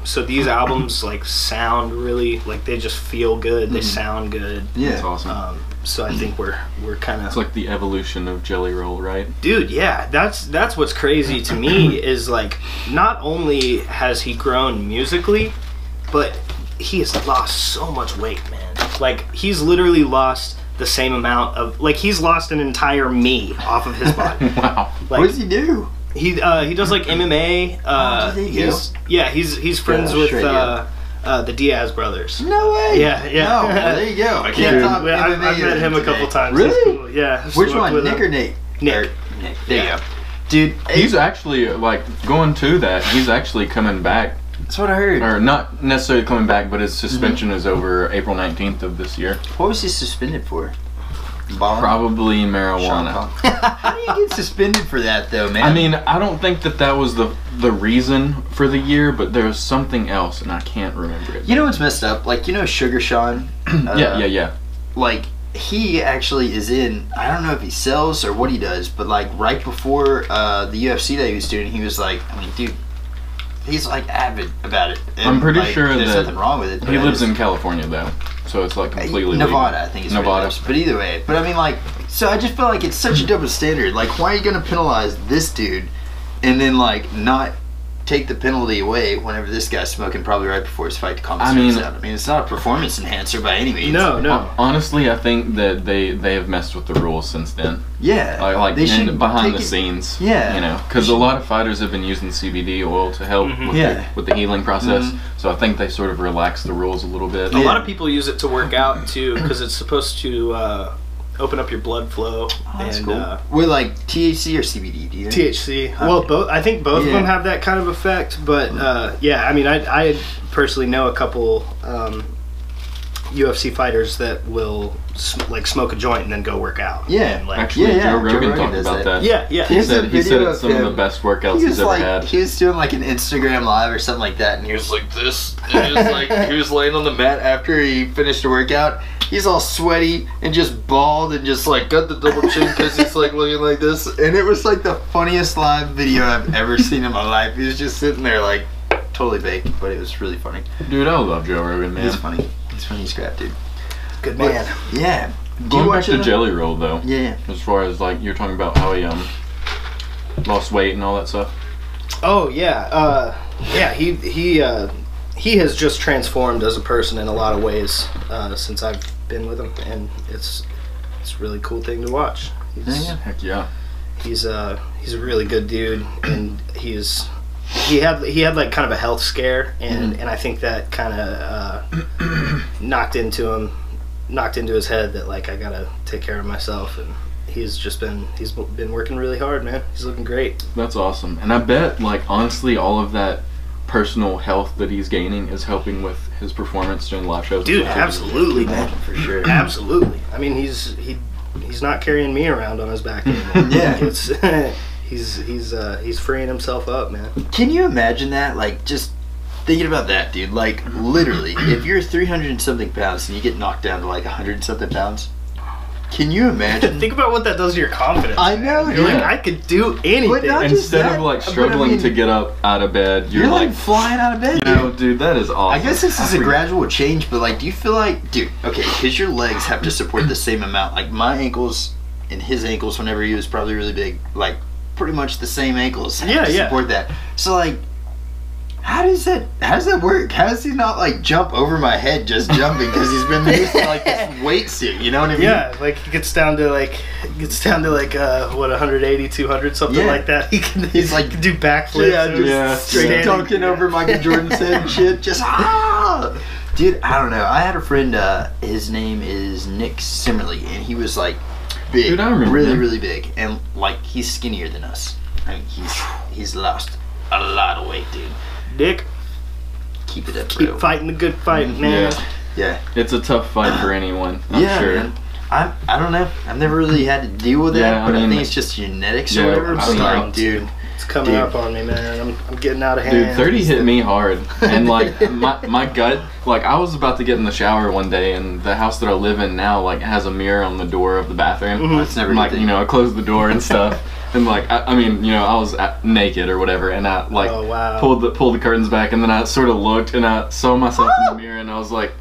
S2: So these albums like sound really like they just feel good. They sound good.
S3: Yeah.
S1: That's awesome.
S2: So I think we're kind of.
S1: It's like the evolution of Jelly Roll, right?
S2: Dude, yeah, that's what's crazy to me is like not only has he grown musically, but he has lost so much weight, man. Like he's literally lost the same amount of like he's lost an entire me off of his body.
S1: Wow.
S2: Like,
S3: What does he do?
S2: he does like MMA. He's friends with the Diaz brothers.
S3: No way.
S2: Yeah.
S3: No, well, there you go. I can't top
S2: Yeah, I've
S3: MMA
S2: met him a couple
S3: today.
S2: times.
S3: Really?
S2: He's cool. Yeah.
S3: Which
S2: smoked
S3: one,
S2: with
S3: Nick
S2: him.
S3: or Nate?
S2: Nick.
S3: Nick. There
S2: Yeah.
S3: you go. Dude,
S1: He's actually like going to that. He's actually coming back,
S3: that's what I heard.
S1: or not necessarily coming back, but his suspension is over April 19th of this year.
S3: What was he suspended for? Balling?
S1: Probably marijuana.
S3: How do you get suspended for that though, man?
S1: I mean, I don't think that was the reason for the year, but there was something else, and I can't remember it.
S3: you know what's messed up? Like, you know Sugar Sean?
S1: Yeah.
S3: Like, he actually is in, I don't know if he sells or what he does, but like right before the UFC that he was doing, he was like, I mean, dude, he's like avid about it. And,
S1: I'm pretty
S3: like,
S1: sure
S3: there's
S1: that
S3: nothing wrong with it.
S1: He lives in California though, so it's like completely
S3: Nevada,
S1: legal.
S3: I think it's
S1: Nevada.
S3: But either way, but I mean, like, so I just feel like it's such a double standard. Like, why are you gonna penalize this dude, and then like not take the penalty away whenever this guy's smoking probably right before his fight to calm his nerves out? I mean, it's not a performance enhancer by any means.
S2: No.
S1: Honestly, I think that they have messed with the rules since then.
S3: Yeah,
S1: Like
S3: they should
S1: behind
S3: take
S1: the
S3: it-
S1: scenes.
S3: Yeah.
S1: You know, because a lot of fighters have been using CBD oil to help with the healing process. So I think they sort of relaxed the rules a little bit.
S2: A lot of people use it to work out too, because it's supposed to open up your blood flow.
S3: That's
S2: and
S3: cool. With like THC or CBD, do you know?
S2: THC. Well, both. I think both of
S3: Yeah.
S2: them have that kind of effect. But yeah, I mean, I personally know a couple UFC fighters that will smoke a joint and then go work out.
S3: Yeah.
S2: And, like,
S1: Actually,
S3: Yeah,
S1: Joe Rogan talked
S3: does
S1: about that.
S2: yeah.
S1: He
S3: Here's
S1: said
S3: a
S1: he said
S3: video
S1: it's
S3: of
S1: some of
S3: him.
S1: the best workouts
S3: He
S1: he's
S3: was
S1: ever
S3: like,
S1: had.
S3: he was doing like an Instagram live or something like that, and he was like this. And he was like, he was laying on the mat after he finished a workout. He's all sweaty and just bald and just like got the double chin because he's like looking like this. And it was like the funniest live video I've ever seen in my life. He was just sitting there like totally baked, but it was really funny.
S1: Dude, I love Joe Rogan, man.
S3: He's funny. He's funny as crap, dude.
S2: Good man.
S3: Yeah. Do you
S1: Going back
S3: watch
S1: to
S3: it?
S1: Jelly Roll though,
S3: Yeah.
S1: as far as like you're talking about how he lost weight and all that stuff.
S2: Oh yeah. Yeah. He has just transformed as a person in a lot of ways since I've been with him, and it's a really cool thing to watch.
S1: Heck yeah.
S2: He's a really good dude, and he had like kind of a health scare, and I think that kind of knocked into his head that like I gotta take care of myself, and he's been working really hard, man. He's looking great.
S1: That's awesome. And I bet like honestly all of that personal health that he's gaining is helping with his performance during live shows.
S2: Dude, absolutely, man.
S3: For sure.
S2: Absolutely. I mean, he's not carrying me around on his back anymore.
S3: Yeah.
S2: It's he's freeing himself up, man.
S3: Can you imagine that? Like, just thinking about that, dude. Like, literally, if you're 300 and something pounds and you get knocked down to like 100 and something pounds, can you imagine?
S2: Think about what that does to your confidence.
S3: I know,
S2: You're
S3: dude.
S2: like, I could do anything.
S3: But not just
S1: Instead
S3: that,
S1: of like
S3: but I
S1: struggling
S3: mean,
S1: to get up out of bed,
S3: you're like flying out of bed,
S1: you
S3: dude.
S1: know, dude, that is awesome.
S3: I guess this is a gradual change, but like, do you feel like, dude, okay, because your legs have to support the same amount. Like, my ankles and his ankles, whenever he was probably really big, like, pretty much the same ankles have to support that. So, like, how does that work? How does he not, like, jump over my head just jumping because he's been used to, like, this weight suit, you know what I mean?
S2: Yeah, like he gets down to like what 180, 200, something like that. He's like do backflips.
S3: Yeah, straight dunking over Michael Jordan's head and shit. Just dude, I don't know. I had a friend. His name is Nick Simmerly, and he was like big,
S1: Dude, I remember
S3: really,
S1: him.
S3: really big, and like he's skinnier than us. I mean, he's lost a lot of weight, dude.
S2: Dick,
S3: Keep it up,
S2: keep
S3: bro.
S2: fighting the good fight, man.
S3: Yeah.
S1: It's a tough fight for anyone, I'm sure.
S3: Man. I don't know. I've never really had to deal with that, but I think it's just genetics or whatever.
S1: I mean,
S3: Like, dude.
S2: It's coming up on me, man. I'm getting out of hand.
S1: Dude, 30 hit me hard, and like my gut, like I was about to get in the shower one day, and the house that I live in now like has a mirror on the door of the bathroom.
S3: It's never
S1: Like, you know, I closed the door and stuff, and like I mean, you know, I was naked or whatever, and I like pulled the curtains back, and then I sort of looked, and I saw myself in the mirror, and I was like,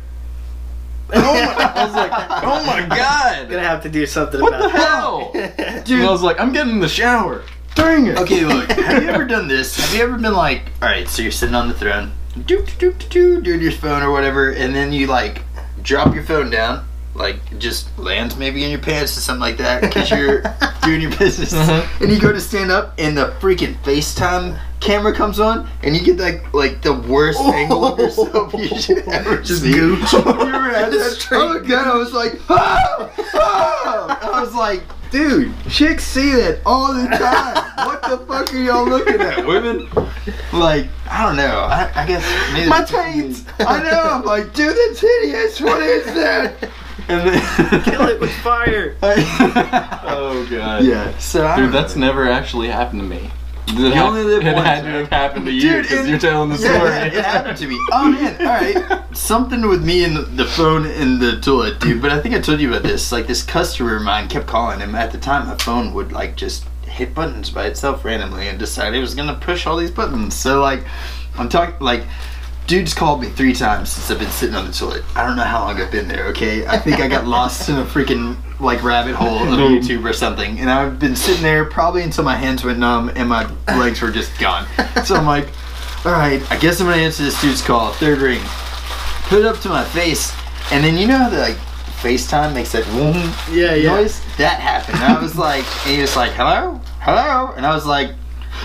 S1: oh my god,
S2: Gonna have to do something
S1: what
S2: about
S1: the hell,
S2: it.
S1: dude? And I was like, I'm getting in the shower. Dang it.
S3: Okay, look. Have you ever done this? Have you ever been like, all right, so you're sitting on the throne, doing your phone or whatever, and then you like drop your phone down, like just lands maybe in your pants or something like that because you're doing your business, and you go to stand up, and the freaking FaceTime camera comes on, and you get like the worst angle of yourself you should ever
S2: Just
S3: see.
S2: gooch.
S3: You ever had that? Oh my god! I was like, I was like, dude, chicks see that all the time. What the fuck are y'all looking at, women? Like, I don't know. I guess maybe
S2: My taints.
S3: I know. I'm like, dude, that's hideous. What is that? And then
S2: Kill it with fire.
S1: Oh god.
S3: Yeah. So I
S1: Dude,
S3: don't
S1: that's
S3: know.
S1: never actually happened to me.
S3: You only live
S1: it
S3: once,
S1: had to
S3: right?
S1: have happened to you
S3: Dude,
S1: because
S3: and-
S1: you're telling the
S3: Yeah,
S1: story.
S3: yeah, it happened to me. Oh man, alright. Something with me and the phone in the toilet, dude. But I think I told you about this. Like, this customer of mine kept calling, and at the time my phone would like just hit buttons by itself randomly and decided it was gonna push all these buttons. So like, I'm talking like, dude's called me 3 times since I've been sitting on the toilet. I don't know how long I've been there, okay? I think I got lost in a freaking like rabbit hole of YouTube or something, and I've been sitting there probably until my hands went numb and my legs were just gone. So I'm like, alright, I guess I'm gonna answer this dude's call. 3rd ring. Put it up to my face, and then you know how the like FaceTime makes that noise? That happened. And I was like, and he was like, hello? Hello? And I was like,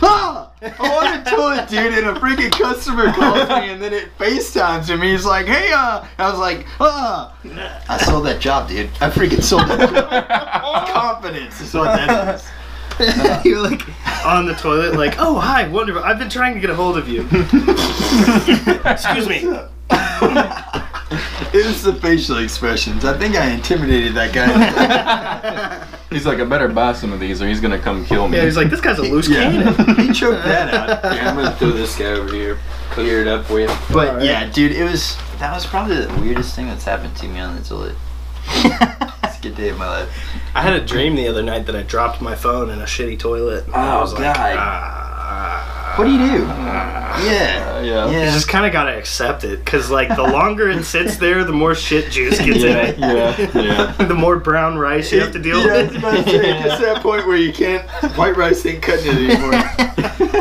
S3: ah! I'm on the toilet, dude, and a freaking customer calls me, and then it FaceTimes him. He's like, hey, I was like, I sold that job, dude. I freaking sold that job. Confidence is what that is.
S2: You're like on the toilet, like, oh hi, wonderful. I've been trying to get a hold of you. Excuse me.
S3: It was the facial expressions. I think I intimidated that guy.
S1: He's like, I better buy some of these or he's gonna come kill me.
S2: Yeah, he's like, this guy's a loose cannon.
S3: He choked that out.
S4: Yeah, I'm gonna throw this guy over here, clear it up with.
S3: But
S2: Alright.
S3: yeah, dude, that was probably the weirdest thing that's happened to me on the toilet. It's a good day of my life.
S2: I had a dream the other night that I dropped my phone in a shitty toilet. And I
S3: Oh,
S2: was like,
S3: God. What do you do? Yeah.
S1: yeah.
S2: You just kind of gotta accept it, cause like the longer it sits there, the more shit juice gets in it.
S1: Yeah.
S2: The more brown rice you have to deal
S3: Yeah, I was
S2: with.
S3: about to say, it gets to that point where you can't, white rice ain't cutting it anymore.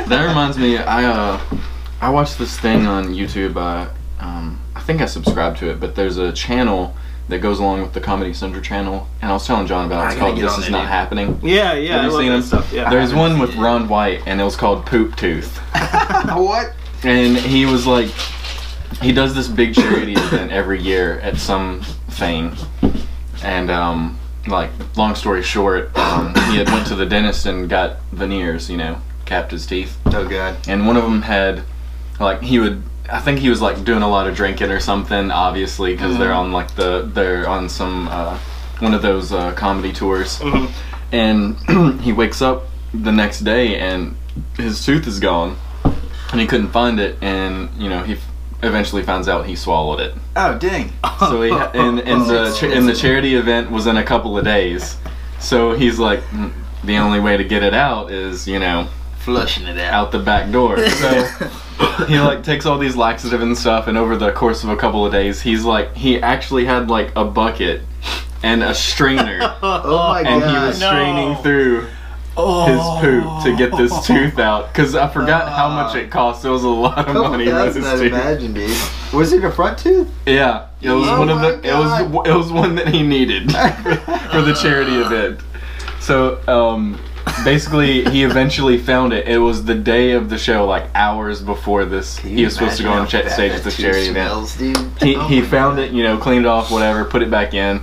S1: That reminds me, I watched this thing on YouTube. I think I subscribed to it, but there's a channel that goes along with the Comedy Central channel, and I was telling John about it. It's
S3: I gotta
S1: called
S3: get
S1: This
S3: on
S1: Is
S3: there,
S1: Not
S3: dude.
S1: Happening.
S2: Yeah,
S1: Have
S2: I
S1: you
S2: love
S1: seen
S2: that
S1: them?
S2: stuff. Yeah.
S1: There's one with Ron White, and it was called Poop Tooth.
S3: What?
S1: And he was like, he does this big charity event every year at some thing, and like, long story short, he had went to the dentist and got veneers, you know, capped his teeth,
S3: Oh god.
S1: and one of them had, like, I think he was like doing a lot of drinking or something, obviously, because they're on like they're on some one of those comedy tours, and he wakes up the next day and his tooth is gone. And he couldn't find it, and you know he eventually finds out he swallowed it.
S3: Oh dang.
S1: So he and the charity event was in a couple of days. So he's like, the only way to get it out is, you know,
S3: Flushing it
S1: out the back door. So he like takes all these laxative and stuff, and over the course of a couple of days, he actually had like a bucket and a strainer,
S3: Oh my
S1: and
S3: god.
S1: he was straining through his poop to get this tooth out, because I forgot how much it cost. It was a lot of money for this
S3: Not
S1: tooth.
S3: imagine, dude. Was it a front tooth?
S1: Yeah, it was
S3: Oh
S1: one of
S3: my
S1: the. It was one that he needed for the charity event. So basically, he eventually found it. It was the day of the show, like hours before this. He was supposed to go on stage at this charity event. He found it, you know, cleaned it off, whatever, put it back in.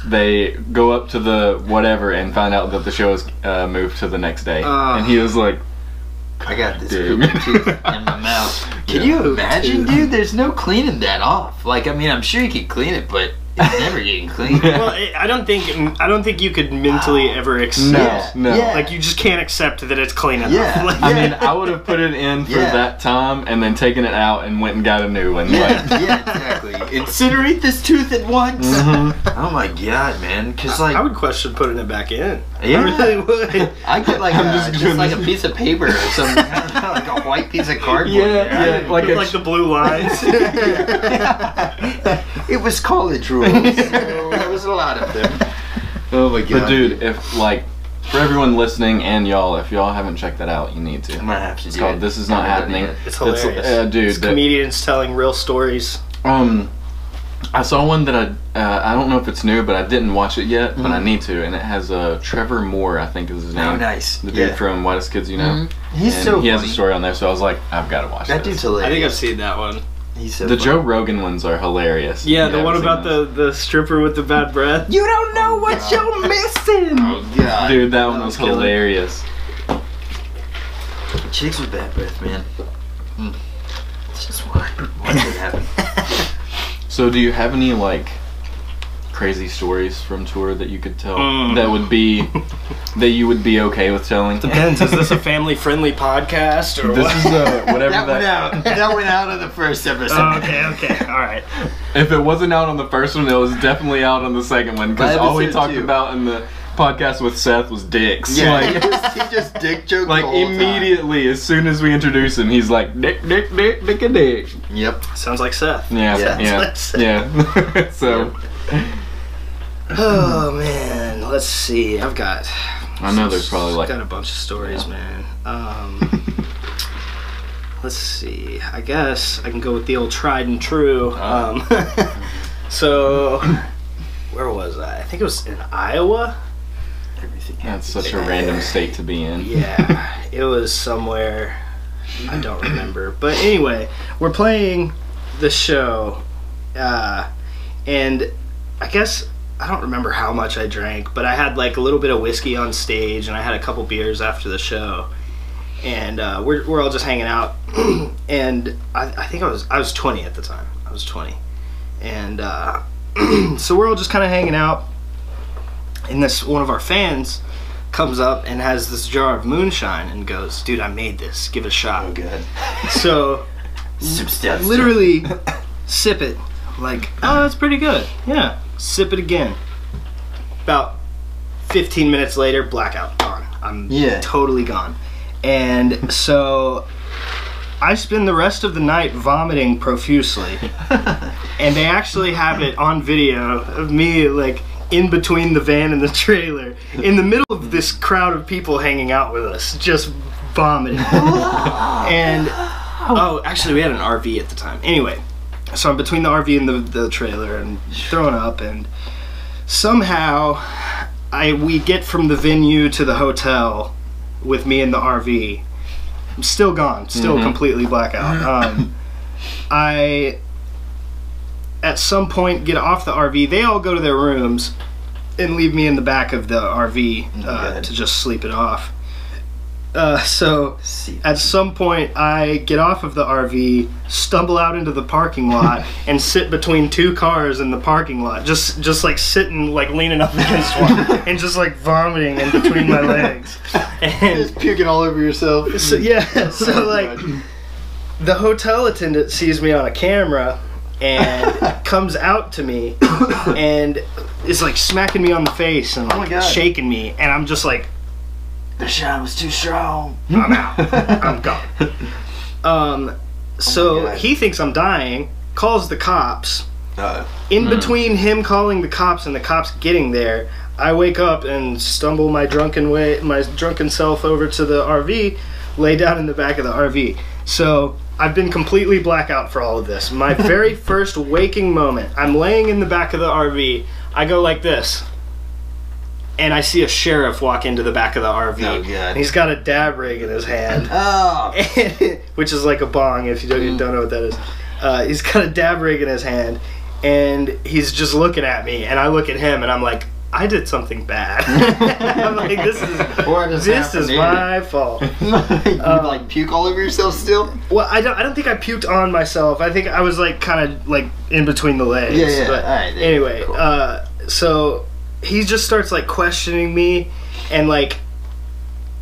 S1: They go up to the whatever and find out that the show is moved to the next day, and he was like,
S3: I got this
S1: Dude.
S3: poop tooth in my mouth. Can you imagine, dude? There's no cleaning that off. Like, I mean, I'm sure you could clean it, but it's never getting clean.
S2: Well, I don't think you could mentally ever accept.
S1: No.
S3: Yeah.
S2: Like, you just can't accept that it's clean enough.
S3: Yeah.
S2: Like,
S1: I mean, I would have put it in for
S3: Yeah.
S1: that time and then taken it out and went and got a new one.
S3: Yeah,
S1: Like,
S3: yeah, exactly. Incinerate this tooth at once.
S1: Mhm.
S3: Oh my god, man! Because like,
S2: I would question putting it back in.
S3: Yeah.
S2: I really would.
S3: I get like
S1: I'm
S3: just
S1: doing
S3: like a
S1: this.
S3: piece of paper or something, I don't know, like a white piece of cardboard.
S1: Yeah, yeah, like
S2: With,
S1: a-
S2: like the blue lines.
S3: It was college rules. So there was a lot of them. Oh my god!
S1: But dude, if like for everyone listening and y'all, if y'all haven't checked that out, you need to.
S3: I'm gonna have to
S1: It's
S3: do
S1: called
S3: it.
S1: "This Is Not
S3: Haven't done
S1: Happening."
S3: it
S2: It's hilarious.
S1: dude.
S2: It's comedians telling real stories.
S1: I saw one that I don't know if it's new, but I didn't watch it yet, but I need to, and it has Trevor Moore, I think is his name.
S3: Oh, nice.
S1: The dude
S3: Yeah.
S1: from Whitest Kids You Know.
S3: He's
S1: And
S3: so
S1: he has a
S3: funny.
S1: story on there, so I was like, I've got to watch
S3: That
S1: this.
S3: dude's hilarious.
S2: I think I've seen that one.
S3: He's so
S1: The
S3: funny.
S1: Joe Rogan ones are hilarious.
S2: Yeah,
S1: You
S2: the one
S1: haven't
S2: about
S1: seen those?
S2: the stripper with the bad breath.
S3: You don't know what you're missing. Oh god,
S1: Dude, that one was
S3: killer.
S1: hilarious.
S3: Chicks with bad breath, man. It's just why. Why did it happen?
S1: So, do you have any like crazy stories from tour that you could tell that would be that you would be okay with telling?
S2: Depends. Is this a family-friendly podcast or
S1: This
S2: what?
S1: is whatever
S3: That went out. That went out of the first episode.
S2: Oh, okay, all right.
S1: If it wasn't out on the first one, it was definitely out on the second one because
S3: By
S1: all we
S3: episode
S1: talked
S3: 2.
S1: about in the podcast with Seth was dicks.
S3: Yeah,
S1: Like,
S3: he just dick joked
S1: like
S3: the whole time.
S1: immediately as soon as we introduce him, he's like dick, dick, dick, dick, a dick.
S3: Yep.
S2: Sounds like Seth.
S1: Yeah,
S3: Yeah.
S1: yeah. So
S2: Oh man, let's see. I've got.
S1: I know there's probably like
S2: got a bunch of stories, man. Let's see. I guess I can go with the old tried and true. So, where was I? I think it was in Iowa.
S3: Everything.
S1: that's such a random state to be in.
S2: Yeah, it was somewhere. I don't remember. But anyway, we're playing the show, and I guess I don't remember how much I drank, but I had like a little bit of whiskey on stage, and I had a couple beers after the show, and we're all just hanging out, and I think I was 20 at the time. I was 20, and so we're all just kind of hanging out, and this one of our fans comes up and has this jar of moonshine and goes, "Dude, I made this. Give it a shot."
S3: Oh god.
S2: So
S3: Substance.
S2: literally sip it. Like, oh, that's pretty good. Yeah. Sip it again. About 15 minutes later, blackout, gone. I'm totally gone. And so I spend the rest of the night vomiting profusely. And they actually have it on video of me, like, in between the van and the trailer, in the middle of this crowd of people hanging out with us, just vomiting. And, oh, actually, we had an RV at the time. Anyway, so I'm between the RV and the trailer and throwing up, and somehow we get from the venue to the hotel with me in the RV. I'm still gone, still completely blackout. I, at some point, get off the RV. They all go to their rooms and leave me in the back of the RV to just sleep it off. So at some point I get off of the RV, stumble out into the parking lot, and sit between two cars in the parking lot, just like sitting, like leaning up against one, and just like vomiting in between my legs, and
S3: Just puking all over yourself.
S2: so yeah, so like the hotel attendant sees me on a camera and comes out to me and is like smacking me on the face and
S3: my
S2: like
S3: God.
S2: shaking me, and I'm just like,
S3: The shine was too strong.
S2: I'm out. I'm gone. So
S3: God.
S2: he thinks I'm dying, calls the cops.
S3: Uh,
S2: In between him calling the cops and the cops getting there, I wake up and stumble my drunken self over to the RV, lay down in the back of the RV. So I've been completely blackout for all of this. My very first waking moment, I'm laying in the back of the RV. I go like this. And I see a sheriff walk into the back of the RV.
S3: Oh, God.
S2: And he's got a dab rig in his hand,
S3: oh.
S2: which is like a bong if you don't know what that is. He's got a dab rig in his hand, and he's just looking at me, and I look at him, and I'm like, I did something bad. I'm like, this is
S3: happened
S2: my fault.
S3: You like puke all over yourself still?
S2: Well, I don't think I puked on myself. I think I was like kind of like in between the legs.
S3: Yeah.
S2: But
S3: All right,
S2: anyway,
S3: cool.
S2: so he just starts like questioning me, and like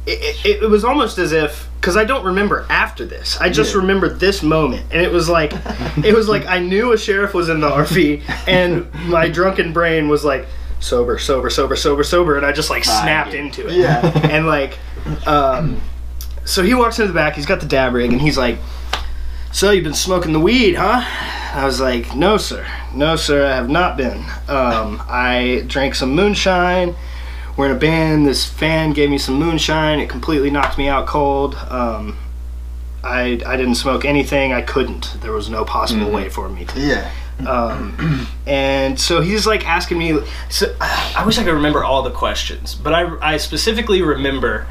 S2: it was almost as if, because I don't remember after this. I just remember this moment, and it was like I knew a sheriff was in the RV, and my drunken brain was like sober, and I just like snapped into it.
S3: Yeah.
S2: And like, so he walks into the back. He's got the dab rig, and he's like, "So you've been smoking the weed, huh?" I was like, "No, sir. No, sir, I have not been. I drank some moonshine. We're in a band. This fan gave me some moonshine. It completely knocked me out cold. I didn't smoke anything. I couldn't. There was no possible way for me to."
S3: Yeah.
S2: And so he's like asking me. So I wish I could remember all the questions, but I specifically remember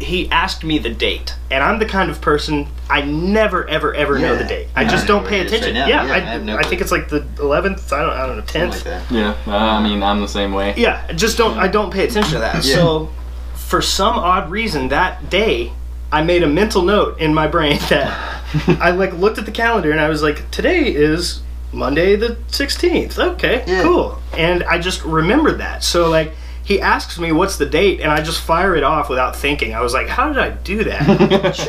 S2: he asked me the date, and I'm the kind of person I never ever know the date. I just don't pay attention. I think it's like the 11th. I don't know, 10th.
S3: Like
S1: Yeah, I mean, I'm the same way.
S2: Yeah, I don't pay attention to that.
S3: Yeah.
S2: So for some odd reason that day, I made a mental note in my brain that I like looked at the calendar and I was like, today is Monday the 16th. Okay, cool. And I just remembered that. So like, he asks me what's the date, and I just fire it off without thinking. I was like, how did I do that?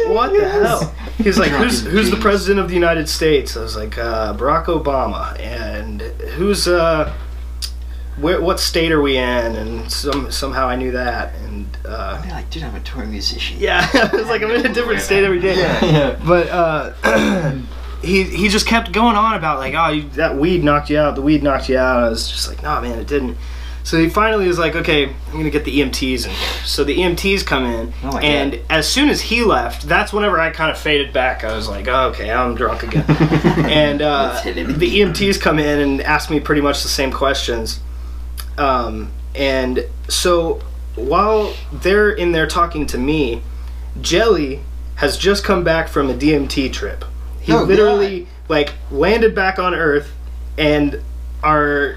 S2: What the hell? He's like, who's the president of the United States? I was like, Barack Obama. And who's what state are we in? And somehow I knew that. And
S3: I'd be like, dude, I'm a touring musician.
S2: yeah, I was like, I'm in a different state every day.
S3: Yeah.
S2: But he just kept going on about like, oh, that weed knocked you out. The weed knocked you out. I was just like, no, man, it didn't. So he finally was like, okay, I'm going to get the EMTs in here. So the EMTs come in, and as soon as he left, that's whenever I kind of faded back. I was like, oh, okay, I'm drunk again. And the EMTs come in and ask me pretty much the same questions. And so while they're in there talking to me, Jelly has just come back from a DMT trip. He literally like landed back on Earth, and our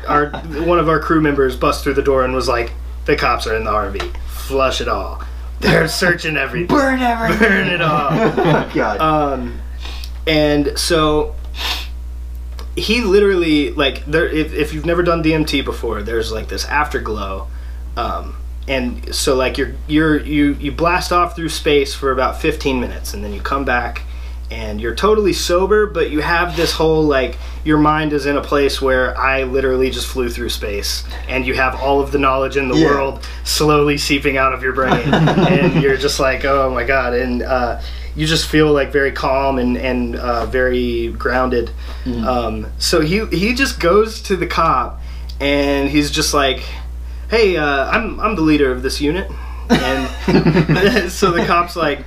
S2: one of our crew members bust through the door and was like, the cops are in the RV, flush it all, they're searching everything, burn it all.
S3: God.
S2: And so he literally like if you've never done DMT before, there's like this afterglow, and so like you blast off through space for about 15 minutes, and then you come back and you're totally sober, but you have this whole like, your mind is in a place where I literally just flew through space, and you have all of the knowledge in the world slowly seeping out of your brain, and you're just like, oh my god, and you just feel like very calm and very grounded. So he just goes to the cop, and he's just like, hey, I'm the leader of this unit, and so the cop's like,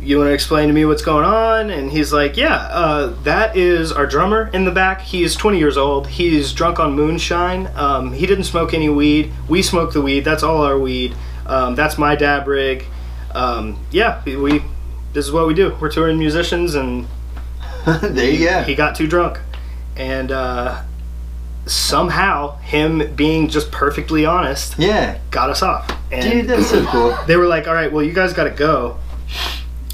S2: you want to explain to me what's going on? And he's like, yeah, that is our drummer in the back. He's 20 years old. He's drunk on moonshine. He didn't smoke any weed. We smoke the weed. That's all our weed. That's my dab rig. Yeah, this is what we do. We're touring musicians, and
S3: there you go.
S2: He got too drunk. And somehow, him being just perfectly honest got us off. And
S3: dude, that's so cool.
S2: They were like, all right, well, you guys got to go.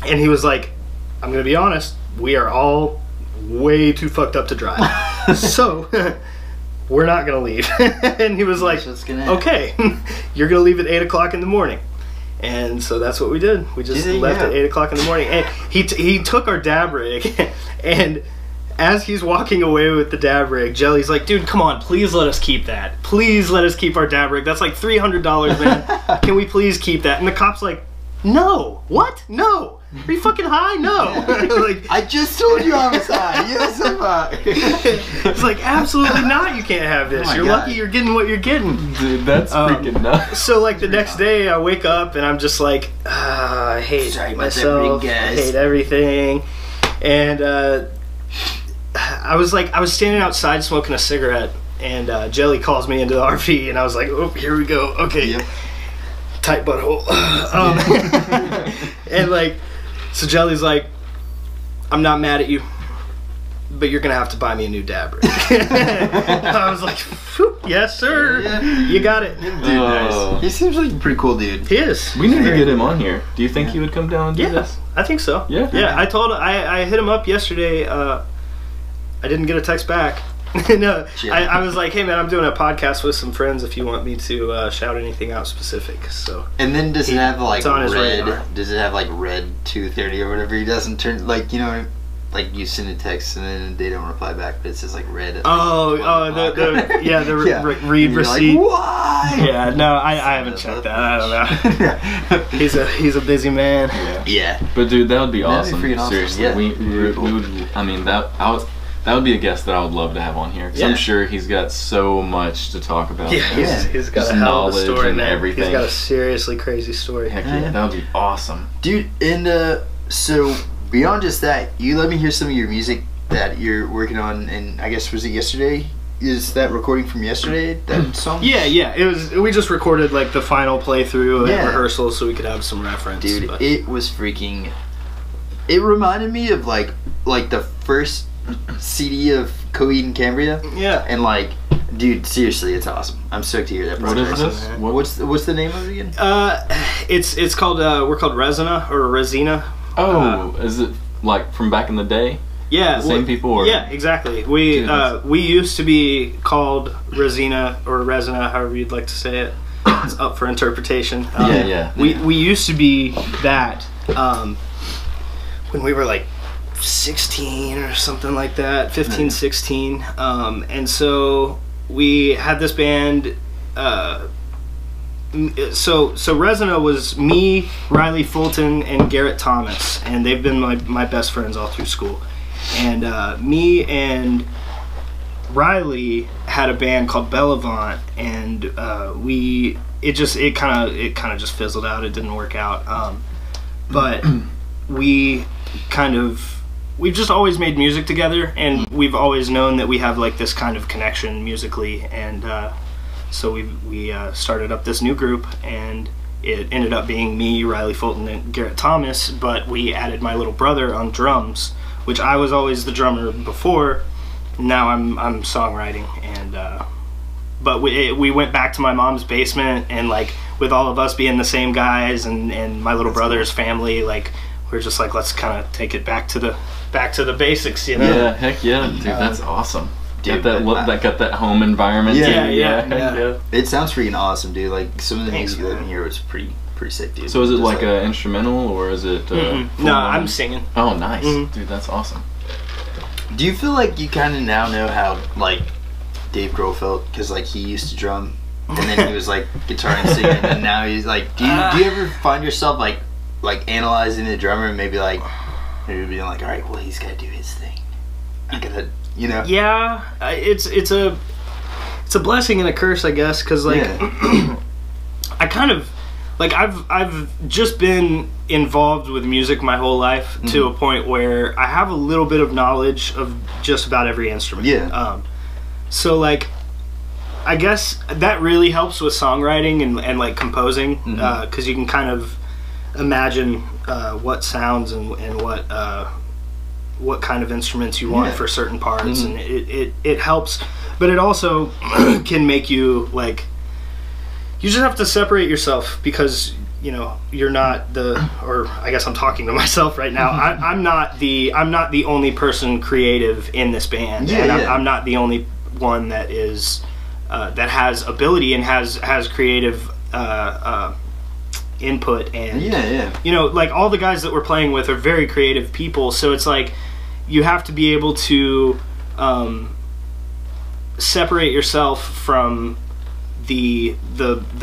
S2: And he was like, I'm going to be honest, we are all way too fucked up to drive. So, we're not going to leave. And he was like, okay, you're going to leave at 8 o'clock in the morning. And so that's what we did. We just left at 8 o'clock in the morning. And he took our dab rig, and as he's walking away with the dab rig, Jelly's like, dude, come on, please let us keep that. Please let us keep our dab rig. That's like $300, man. Can we please keep that? And the cop's like, no. What? No. Are you fucking high? No. Like,
S3: I just told you I was high. Yes, I'm high.
S2: It's like, absolutely not. You can't have this. You're lucky you're getting what you're getting.
S1: Dude, that's freaking nuts.
S2: So like the next day I wake up and I'm just like, I hate myself. I hate everything. And I was standing outside smoking a cigarette, and Jelly calls me into the RV, and I was like, oh, here we go. Okay. Yep. Tight butthole. And like, so Jelly's like, I'm not mad at you. but you're gonna have to buy me a new dab rig. I was like, yes, sir.
S3: Yeah.
S2: You got it.
S3: Dude, nice. He seems like a pretty cool dude.
S2: He is.
S1: We need to get him on here. Do you think he would come down and do this?
S2: I think so.
S1: Yeah.
S2: Yeah. I hit him up yesterday. I didn't get a text back. No, I was like, hey man, I'm doing a podcast with some friends. If you want me to shout anything out specific, so.
S3: And then does it have like
S2: on his
S3: red?
S2: radar.
S3: Does it have like red 230 or whatever? He doesn't turn like like you send a text and then they don't reply back, but it says like red.
S2: The read
S3: And you're
S2: receipt.
S3: Like, why?
S2: Yeah, no, I haven't checked that. I don't know. He's a busy man.
S3: Yeah.
S1: But dude, that would be
S3: That'd be
S1: awesome.
S3: freaking awesome.
S1: Seriously,
S3: Yeah.
S1: we would. I mean, that would be a guest that I would love to have on here. 'Cause I'm sure he's got so much to talk about.
S2: Yeah, he's got
S1: Just
S2: a hell of a
S1: knowledge
S2: story,
S1: and
S2: man.
S1: everything.
S2: He's got a seriously crazy story.
S1: Heck yeah, that would be awesome.
S3: Dude, and so beyond just that, you let me hear some of your music that you're working on, and I guess was it yesterday? Is that recording from yesterday? That song?
S2: Yeah. It was. We just recorded like the final playthrough
S3: Yeah.
S2: at rehearsal, so we could have some reference.
S3: Dude,
S2: but-
S3: it was freaking. It reminded me of like the first CD of Coheed and Cambria,
S2: yeah.
S3: and like, dude, seriously, it's awesome. I'm stoked to hear that
S1: What
S3: project.
S1: is this?
S3: What's the name of it again?
S2: It's called we're called Resina or Resina.
S1: Oh, is it like from back in the day?
S2: Yeah,
S1: The same people? Or?
S2: Yeah, exactly. We
S1: Dude,
S2: we used to be called Resina or Resina, however you'd like to say it. It's up for interpretation.
S1: Yeah.
S2: We used to be that when we were like 16 or something like that, 15, 16. And so we had this band. So Resina was me, Riley Fulton, and Garrett Thomas, and they've been my best friends all through school. And me and Riley had a band called Bellevant, and it kind of just fizzled out. It didn't work out. But we've just always made music together, and we've always known that we have like this kind of connection musically, and so we started up this new group, and it ended up being me, Riley Fulton, and Garrett Thomas, but we added my little brother on drums, which I was always the drummer before. Now I'm songwriting, and but we went back to my mom's basement, and like with all of us being the same guys, and my little brother's family, like we're just like, let's kind of take it back to the basics, you know?
S1: Yeah, heck yeah, dude, that's awesome.
S3: Dude,
S1: Got that home environment.
S2: Yeah.
S3: It sounds freaking awesome, dude. Like some of the
S2: Thanks,
S3: music
S2: man.
S3: in here was pretty sick, dude.
S1: So is it
S3: Just
S1: like a instrumental or is it?
S2: No,
S1: full-on?
S2: I'm singing.
S1: Oh, nice,
S2: Mhm.
S1: dude. That's awesome.
S3: Do you feel like you kind of now know how like Dave Grohl felt, because like he used to drum and then he was like guitar and singing, and now he's like, do you ever find yourself like analyzing the drummer and maybe being like, all right, well, he's got to do his thing. I gotta, you know.
S2: Yeah, it's a blessing and a curse, I guess, because like I kind of like I've just been involved with music my whole life to a point where I have a little bit of knowledge of just about every instrument.
S3: Yeah.
S2: So like I guess that really helps with songwriting and like composing, because you can kind of imagine what sounds and what kind of instruments you want for certain parts, and it helps, but it also can make you like, you just have to separate yourself, because you know you're not or I guess I'm talking to myself right now. I'm not the only person creative in this band, and I'm not the only one that is that has ability and has creative input, and you know, like all the guys that we're playing with are very creative people, so it's like you have to be able to separate yourself from the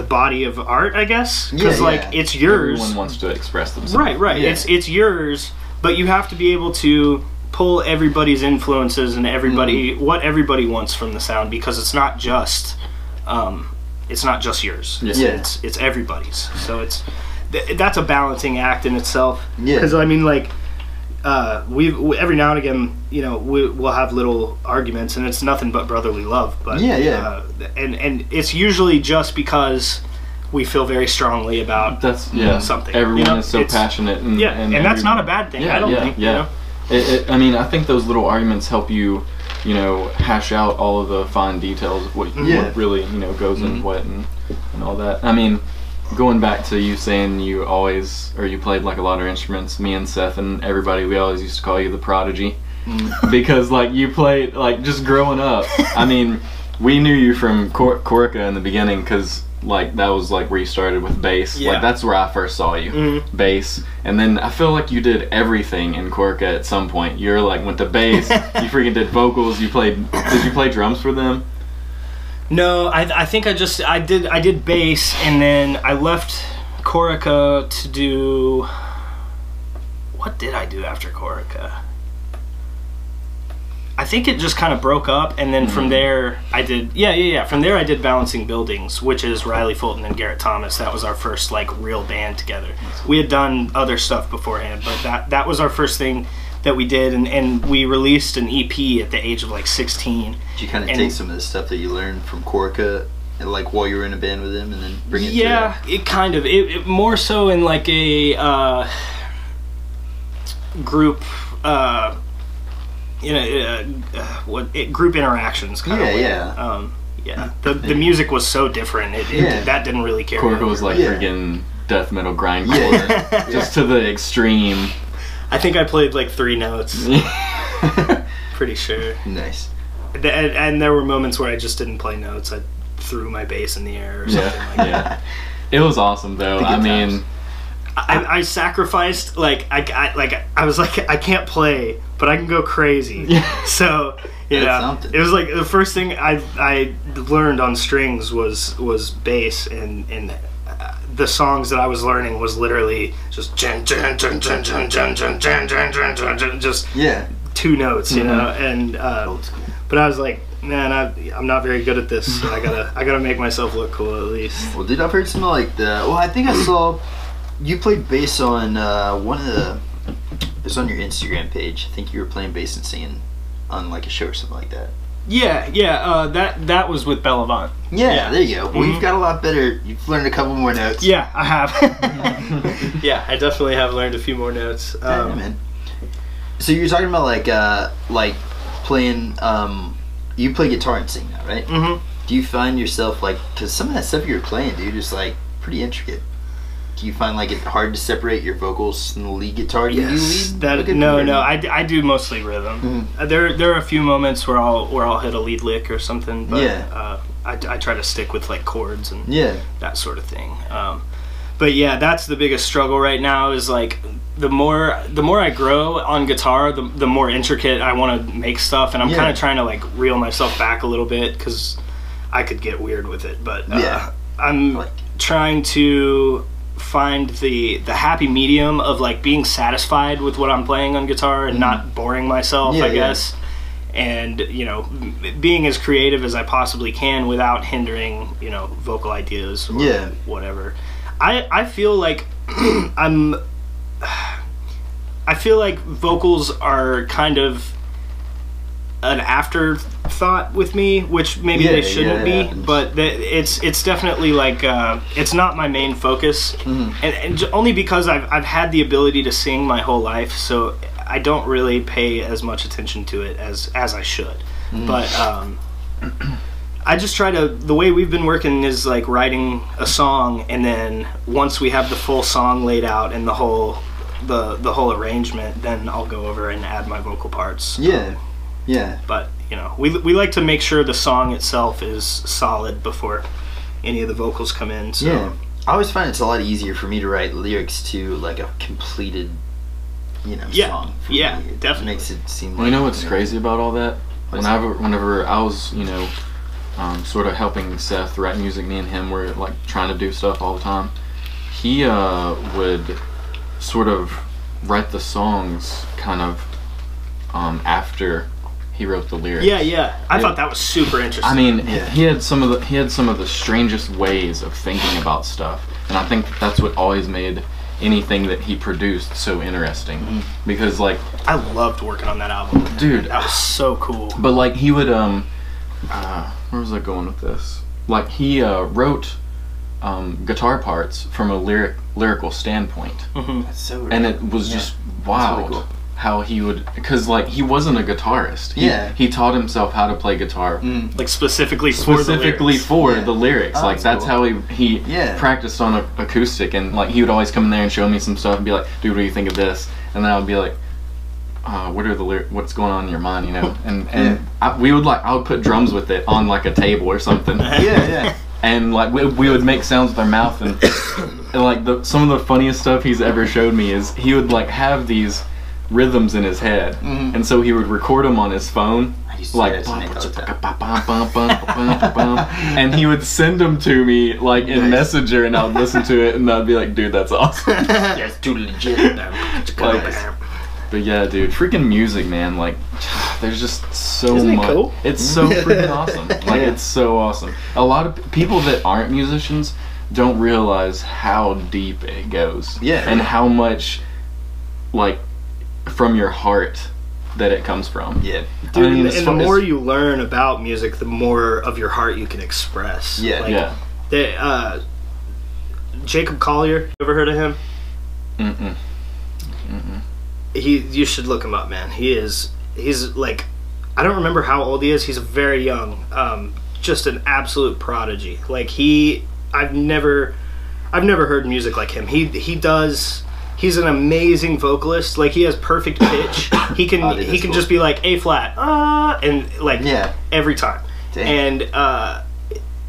S2: body of art, I guess, because like it's yours.
S1: Everyone wants to express themselves.
S2: Right. Yeah. It's yours, but you have to be able to pull everybody's influences and what everybody wants from the sound, because it's not just yours. It's everybody's. So that's a balancing act in itself. Because I mean, like we every now and again, you know, we'll have little arguments, and it's nothing but brotherly love. But and it's usually just because we feel very strongly about something.
S1: Everyone
S2: you know,
S1: is so passionate, and
S2: and that's not a bad thing. I don't think.
S1: Yeah.
S2: You know?
S1: I mean, I think those little arguments help you, you know, hash out all of the fine details of what really, you know, goes in what and all that. I mean, going back to you saying you played like a lot of instruments, me and Seth and everybody, we always used to call you the Prodigy. Because like you played, like just growing up, I mean, we knew you from Corica in the beginning because like that was like where you started with bass. Like that's where I first saw you, bass. And then I feel like you did everything in Corica at some point. You're like went to bass, you freaking did vocals, did you play drums for them?
S2: No, I think I did bass, and then I left Corica to do, what did I do after Corica? I think it just kind of broke up, and then from there I did from there I did Balancing Buildings, which is Riley Fulton and Garrett Thomas. That was our first like real band together. We had done other stuff beforehand, but that was our first thing that we did, and we released an EP at the age of like 16.
S3: Did you kind of take some of the stuff that you learned from Corica like while you were in a band with him and then bring it to
S2: it kind of it more so in like a group group interactions kind of way. The music was so different. That didn't really carry
S1: Corica was like freaking death metal grindcore, just to the extreme.
S2: I think I played like 3 notes. Pretty sure.
S3: Nice.
S2: And there were moments where I just didn't play notes. I threw my bass in the air or something like that.
S1: It was awesome though. I mean,
S2: I sacrificed I was like I can't play, but I can go crazy. So it was like the first thing I learned on strings was bass, and the songs that I was learning was literally just just 2 notes, you know, and but I was like, man, I'm not very good at this. So I gotta make myself look cool at least.
S3: Well, dude, I've heard some like I think I saw you played bass on it's on your Instagram page. I think you were playing bass and singing on like a show or something like that. That
S2: was with Bellevant.
S3: Yeah, there you go. Well, you've got a lot better. You've learned a couple more notes.
S2: Yeah, I have. Yeah, I definitely have learned a few more notes.
S3: Man. So you're talking about like playing. You play guitar and sing now, right? Mm-hmm. Do you find yourself like, because some of that stuff you're playing, dude, is like pretty intricate. Do you find like it hard to separate your vocals from the lead guitar? Do you lead?
S2: No. I do mostly rhythm. Mm-hmm. There are a few moments where I'll hit a lead lick or something, but I try to stick with like chords and that sort of thing. But yeah, that's the biggest struggle right now. Is like the more I grow on guitar, the more intricate I want to make stuff, and I'm kind of trying to like reel myself back a little bit because I could get weird with it. But I'm trying to find the happy medium of like being satisfied with what I'm playing on guitar and not boring myself, I guess, and you know, being as creative as I possibly can without hindering, you know, vocal ideas or whatever. I feel like I feel like vocals are kind of an afterthought with me, which maybe they shouldn't be, but it's definitely like it's not my main focus, and only because I've had the ability to sing my whole life, so I don't really pay as much attention to it as I should. But I just try to, the way we've been working is like writing a song, and then once we have the full song laid out and the whole arrangement, then I'll go over and add my vocal parts. But you know, we like to make sure the song itself is solid before any of the vocals come in. So
S3: I always find it's a lot easier for me to write lyrics to like a completed, you know, song.
S2: It definitely
S3: makes it seem.
S1: Well, you know what's crazy about all that? Whenever I was, you know, sort of helping Seth write music, me and him were like trying to do stuff all the time. He would sort of write the songs kind of after he wrote the lyrics.
S2: I thought that was super interesting.
S1: I mean, he had some of the strangest ways of thinking about stuff, and I think that's what always made anything that he produced so interesting. Because like
S2: I loved working on that album,
S1: dude.
S2: That was so cool.
S1: But like he would where was I going with this? Like he wrote guitar parts from a lyrical standpoint.
S3: That's so rad.
S1: And it was just wild. Really cool. how he would, because like he wasn't a guitarist. He taught himself how to play guitar,
S2: like specifically for the
S1: lyrics. Like that's
S3: cool.
S1: how he practiced on acoustic, and like he would always come in there and show me some stuff and be like, dude, what do you think of this? And then I would be like, what are the what's going on in your mind, you know? And I would put drums with it on like a table or something. And like we would make sounds with our mouth, and like some of the funniest stuff he's ever showed me is he would like have these rhythms in his head, and so he would record them on his phone, like and he would send them to me like in Messenger, and I would listen to it, and I'd be like, dude, that's awesome.
S3: That's too legit.
S1: But yeah, dude, freaking music, man. Like, there's just so
S2: Isn't
S1: much.
S2: It cool?
S1: It's so freaking awesome. Like, it's so awesome. A lot of people that aren't musicians don't realize how deep it goes. And how much, like, from your heart that it comes from.
S2: Dude, and the more you learn about music, the more of your heart you can express. Jacob Collier, you ever heard of him? You should look him up, man. He's like, I don't remember how old he is. He's very young. Just an absolute prodigy. Like I've never heard music like him. He's an amazing vocalist. Like he has perfect pitch. He can just be like A flat, and like every time. Dang. And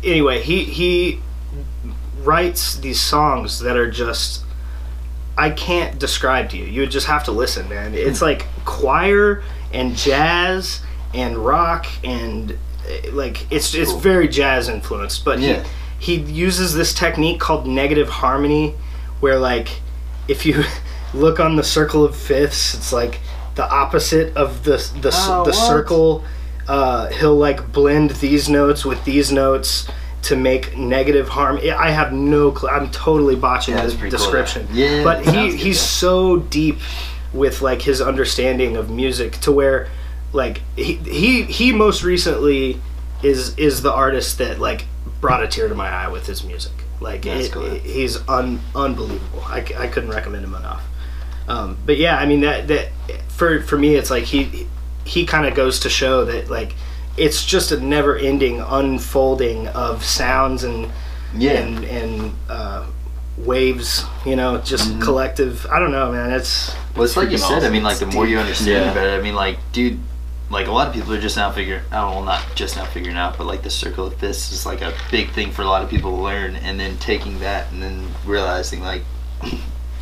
S2: anyway, he writes these songs that are just, I can't describe to you. You would just have to listen, man. It's like choir and jazz and rock, and like it's very jazz influenced. But he uses this technique called negative harmony, where like if you look on the circle of fifths, it's like the opposite of the circle. He'll like blend these notes with these notes to make negative harmony. I have no clue. I'm totally botching the description.
S3: Cool,
S2: but he's so deep with like his understanding of music, to where like he most recently is the artist that like brought a tear to my eye with his music. Like he's unbelievable. I couldn't recommend him enough. But yeah, I mean that for me, it's like he kind of goes to show that like it's just a never-ending unfolding of sounds and waves, you know, just collective. I don't know, man. It's
S3: like you said.
S1: Awesome.
S3: I mean, like the more you understand about it, I mean, like, dude, like a lot of people are just now figuring. Not just now figuring out, but like the circle of fifths is like a big thing for a lot of people to learn, and then taking that and then realizing like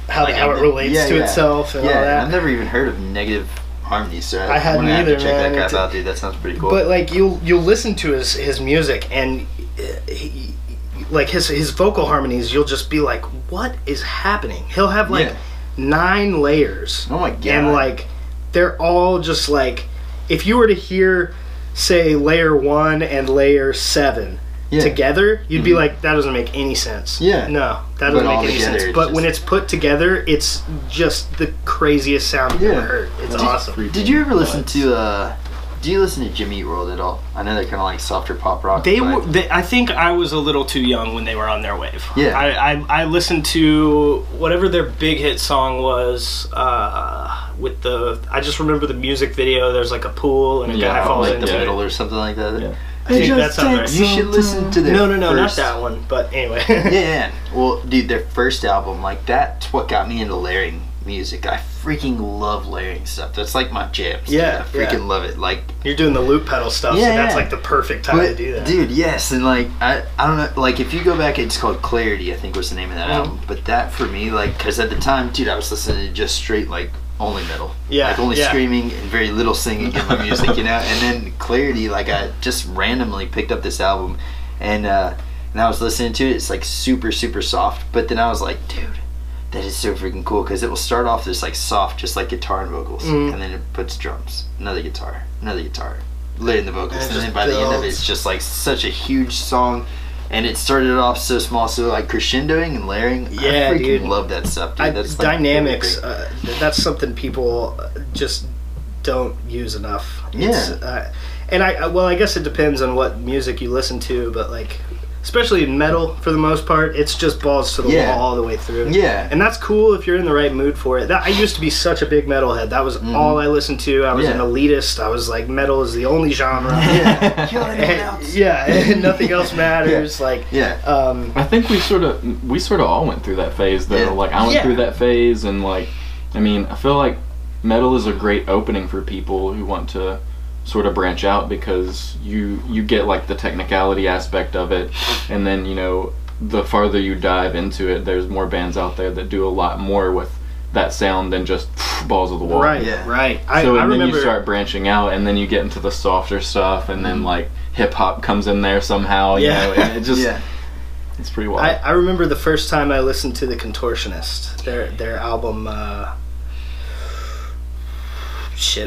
S2: how it relates to itself and all that.
S3: I've never even heard of negative harmony, so
S2: I hadn't either,
S3: check
S2: man.
S3: that guy out, dude. That sounds pretty cool.
S2: But like you'll listen to his music, and like his vocal harmonies, you'll just be like, what is happening? He'll have like 9 layers.
S3: Oh my god!
S2: And like they're all just like, if you were to hear, say, layer 1 and layer 7 together, you'd be like, that doesn't make any sense. No, that doesn't make any sense. But when it's put together, it's just the craziest sound you've ever heard. It's awesome.
S3: Did you ever listen to do you listen to Jimmy Eat World at all? I know they're kind of like softer pop rock.
S2: I think I was a little too young when they were on their wave. I listened to whatever their big hit song was. I just remember the music video. There's like a pool and a guy falls
S3: like
S2: into
S3: the
S2: it.
S3: middle or something like that.
S2: I think that sounds right.
S3: You should listen to their
S2: No,
S3: first...
S2: not that one. But anyway.
S3: Well, dude, their first album, like that's what got me into layering music. I freaking love layering stuff. That's like my jam. I freaking love it. Like
S2: you're doing the loop pedal stuff, so that's like the perfect time to do that.
S3: Dude, yes, and like I don't know, like if you go back, it's called Clarity, I think was the name of that album. But that for me, like, because at the time, dude, I was listening to just straight like only metal, like only screaming and very little singing in my music, you know. And then Clarity, like I just randomly picked up this album, and I was listening to it. It's like super super soft, but then I was like, dude, that is so freaking cool, because it will start off this like soft, just like guitar and vocals, and then it puts drums, another guitar, layering the vocals, and then by the end of it, it's just like such a huge song. And it started off so small, so like crescendoing and layering. I freaking love that stuff, dude. That's like
S2: dynamics. That's something people just don't use enough. And I guess it depends on what music you listen to, but like especially in metal for the most part, it's just balls to the
S3: Yeah.
S2: wall all the way through.
S3: Yeah.
S2: And that's cool if you're in the right mood for it. I used to be such a big metalhead. That was all I listened to. I was
S3: Yeah.
S2: an elitist. I was like, metal is the only genre.
S3: Yeah. Kill anyone else.
S2: Yeah, and nothing else matters. Like,
S3: Yeah.
S1: I think we sort of all went through that phase though.
S3: Yeah.
S1: Like I went
S2: Yeah.
S1: through that phase, and like, I mean, I feel like metal is a great opening for people who want to sort of branch out, because you get like the technicality aspect of it, and then the farther you dive into it, there's more bands out there that do a lot more with that sound than just balls of the wall.
S2: right,
S3: Yeah.
S2: right.
S1: So
S2: I
S1: and then
S2: remember
S1: you start branching out, and then you get into the softer stuff, and then like hip hop comes in there somehow. You
S2: Yeah.
S1: know, and it just
S3: Yeah.
S1: it's pretty wild.
S2: I remember the first time I listened to The Contortionist, their album,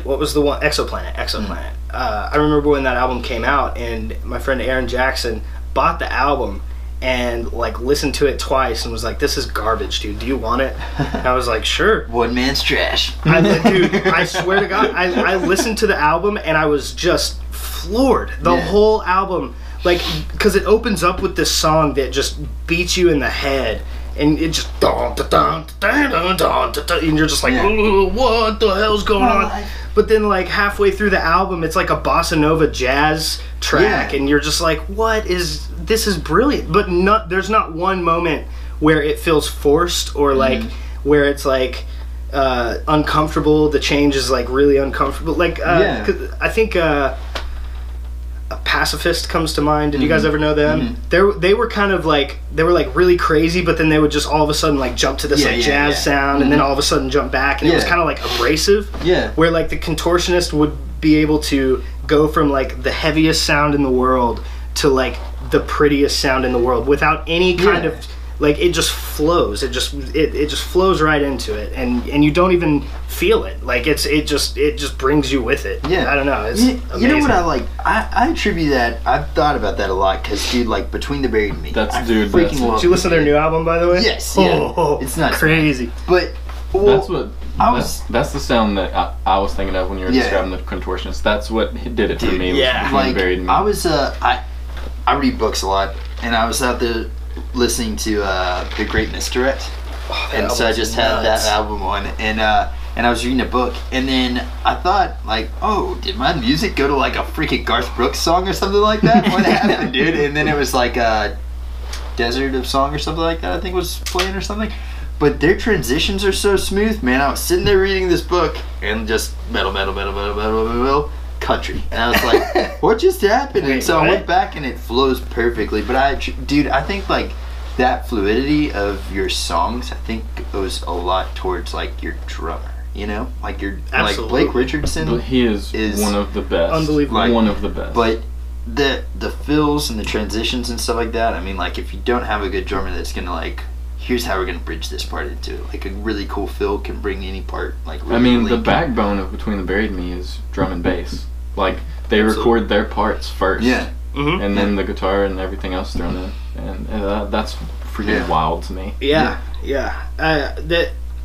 S2: what was the one? Exoplanet. I remember when that album came out, and my friend Aaron Jackson bought the album and like listened to it twice and was like, "This is garbage, dude. Do you want it?" And I was like, "Sure."
S3: One man's trash.
S2: Dude, I swear to God, I listened to the album and I was just floored. The
S3: Yeah.
S2: whole album, like, because it opens up with this song that just beats you in the head, and it just and you're just like,
S3: Yeah.
S2: "Ooh, what the hell's going on?"
S3: life.
S2: But then, like, halfway through the album, it's like a bossa nova jazz track,
S3: Yeah.
S2: and you're just like, this is brilliant. But there's not one moment where it feels forced or like where it's like uncomfortable. The change is like really uncomfortable. Like, 'cause I think a Pacifist comes to mind. Did you guys ever know them? They were kind of like, they were like really crazy, but then they would just all of a sudden like jump to this jazz sound, and then all of a sudden jump back, and it was kind of like abrasive.
S3: Yeah.
S2: Where like the Contortionist would be able to go from like the heaviest sound in the world to like the prettiest sound in the world without any kind of like, it just flows. It just flows right into it, and you don't even feel it. Like it just brings you with it.
S3: Yeah.
S2: I don't know. It's
S3: You know what
S2: amazing.
S3: I like? I attribute that. I've thought about that a lot, because dude, like Between the Buried and Me.
S1: That's-
S3: I
S1: dude,
S3: freaking
S1: that's-
S3: love.
S2: Did you listen to their new album, by the way?
S3: Yes, yeah.
S2: Oh,
S3: It's nuts.
S2: crazy.
S3: But well,
S1: That's what
S3: I
S1: that's the sound that I was thinking of when you were
S3: Yeah.
S1: describing the Contortionist. That's what did it for
S3: Dude,
S1: me. Was
S2: yeah.
S1: Between
S3: like
S1: Buried and Me.
S3: I was I read books a lot, and I was out there listening to The Great Misdirect, and so I
S2: album's
S3: just had
S2: nuts.
S3: that album on, and I was reading a book, and then I thought, like, oh, did my music go to like a freaking Garth Brooks song or something like that? What happened, dude? And then it was like Desert of Song or something like that, I think was playing or something. But their transitions are so smooth, man. I was sitting there reading this book and just metal, country, and I was like, "What just happened?" And
S2: Wait,
S3: so I
S2: what?
S3: went back, and it flows perfectly. But I think like that fluidity of your songs, I think goes a lot towards like your drummer. You know, like your like
S2: Absolutely.
S3: Blake Richardson.
S1: But he is one of the best.
S2: Unbelievable.
S3: Like,
S1: one of the best.
S3: But the fills and the transitions and stuff like that, I mean, like, if you don't have a good drummer that's gonna like, here's how we're gonna bridge this part into it. Like a really cool fill can bring any part like really,
S1: I mean,
S3: really
S1: the backbone of Between the Buried and Me is drum and bass. Like they record their parts first,
S3: Yeah.
S1: and then the guitar and everything else thrown in, and that's freaking wild to me.
S2: Yeah.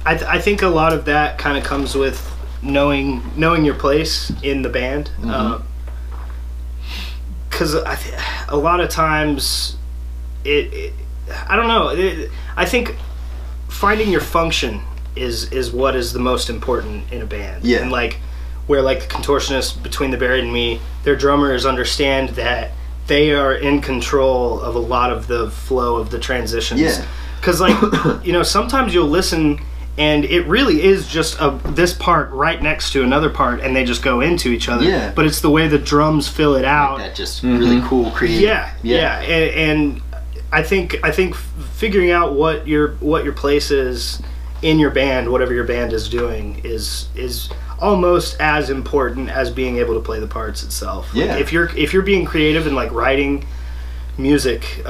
S2: I think a lot of that kind of comes with knowing your place in the band. Because a lot of times, I don't know. I think finding your function is what is the most important in a band.
S3: Yeah.
S2: And like, where like the Contortionist, Between the Buried and Me, their drummers understand that they are in control of a lot of the flow of the transitions.
S3: Yeah.
S2: Because like, sometimes you'll listen and it really is just this part right next to another part, and they just go into each other.
S3: Yeah.
S2: But it's the way the drums fill it out.
S3: that just really cool creative.
S2: Yeah. And I think figuring out what your place is in your band, whatever your band is doing, is almost as important as being able to play the parts itself. Like,
S3: Yeah.
S2: if you're being creative and like writing music,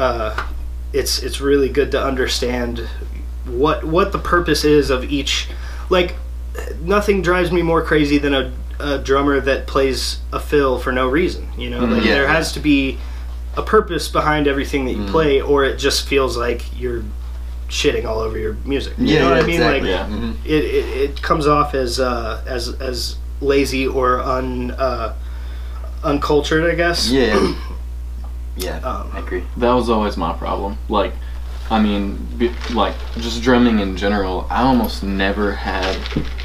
S2: it's really good to understand what the purpose is of each. Like, nothing drives me more crazy than a drummer that plays a fill for no reason. Like,
S3: Yeah.
S2: there has to be a purpose behind everything that you play, or it just feels like you're shitting all over your music. You know what I mean?
S3: Exactly.
S2: Like,
S1: Yeah.
S2: it comes off as lazy or uncultured, I guess.
S3: Yeah. Yeah, I agree.
S1: That was always my problem. Like, I mean, like, just drumming in general, I almost never had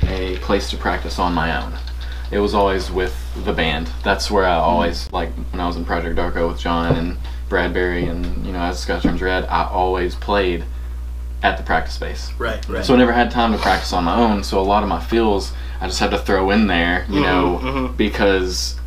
S1: a place to practice on my own. It was always with the band. That's where I always, like, when I was in Project Darko with John and Bradbury and, you know, As the Sky Turns Red, I always played at the practice space.
S2: Right.
S1: So I never had time to practice on my own, so a lot of my fills I just had to throw in there, you know, because,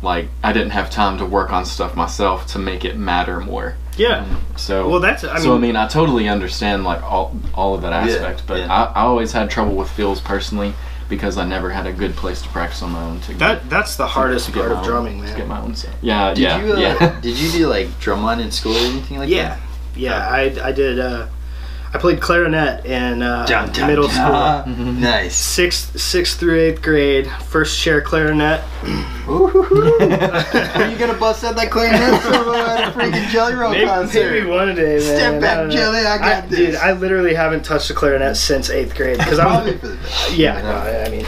S1: like, I didn't have time to work on stuff myself to make it matter more.
S2: Yeah.
S1: So,
S2: well, that's, I mean,
S1: I totally understand, like, all of that aspect, but I always had trouble with fills personally because I never had a good place to practice on my own.
S2: That's the hardest part of drumming, man.
S1: To get my own stuff. Yeah,
S3: Did you do, like, drumline in school or anything like that?
S2: Yeah, I did. I played clarinet in middle school.
S3: Nice.
S2: 6th through 8th grade. First chair clarinet.
S3: Are you gonna bust out that clarinet solo at a freaking Jelly Roll concert?
S2: Maybe one day, man.
S3: Step back, Jelly. I got this.
S2: Dude, I literally haven't touched a clarinet since 8th grade because
S3: Probably for the best.
S2: Yeah, no, I mean,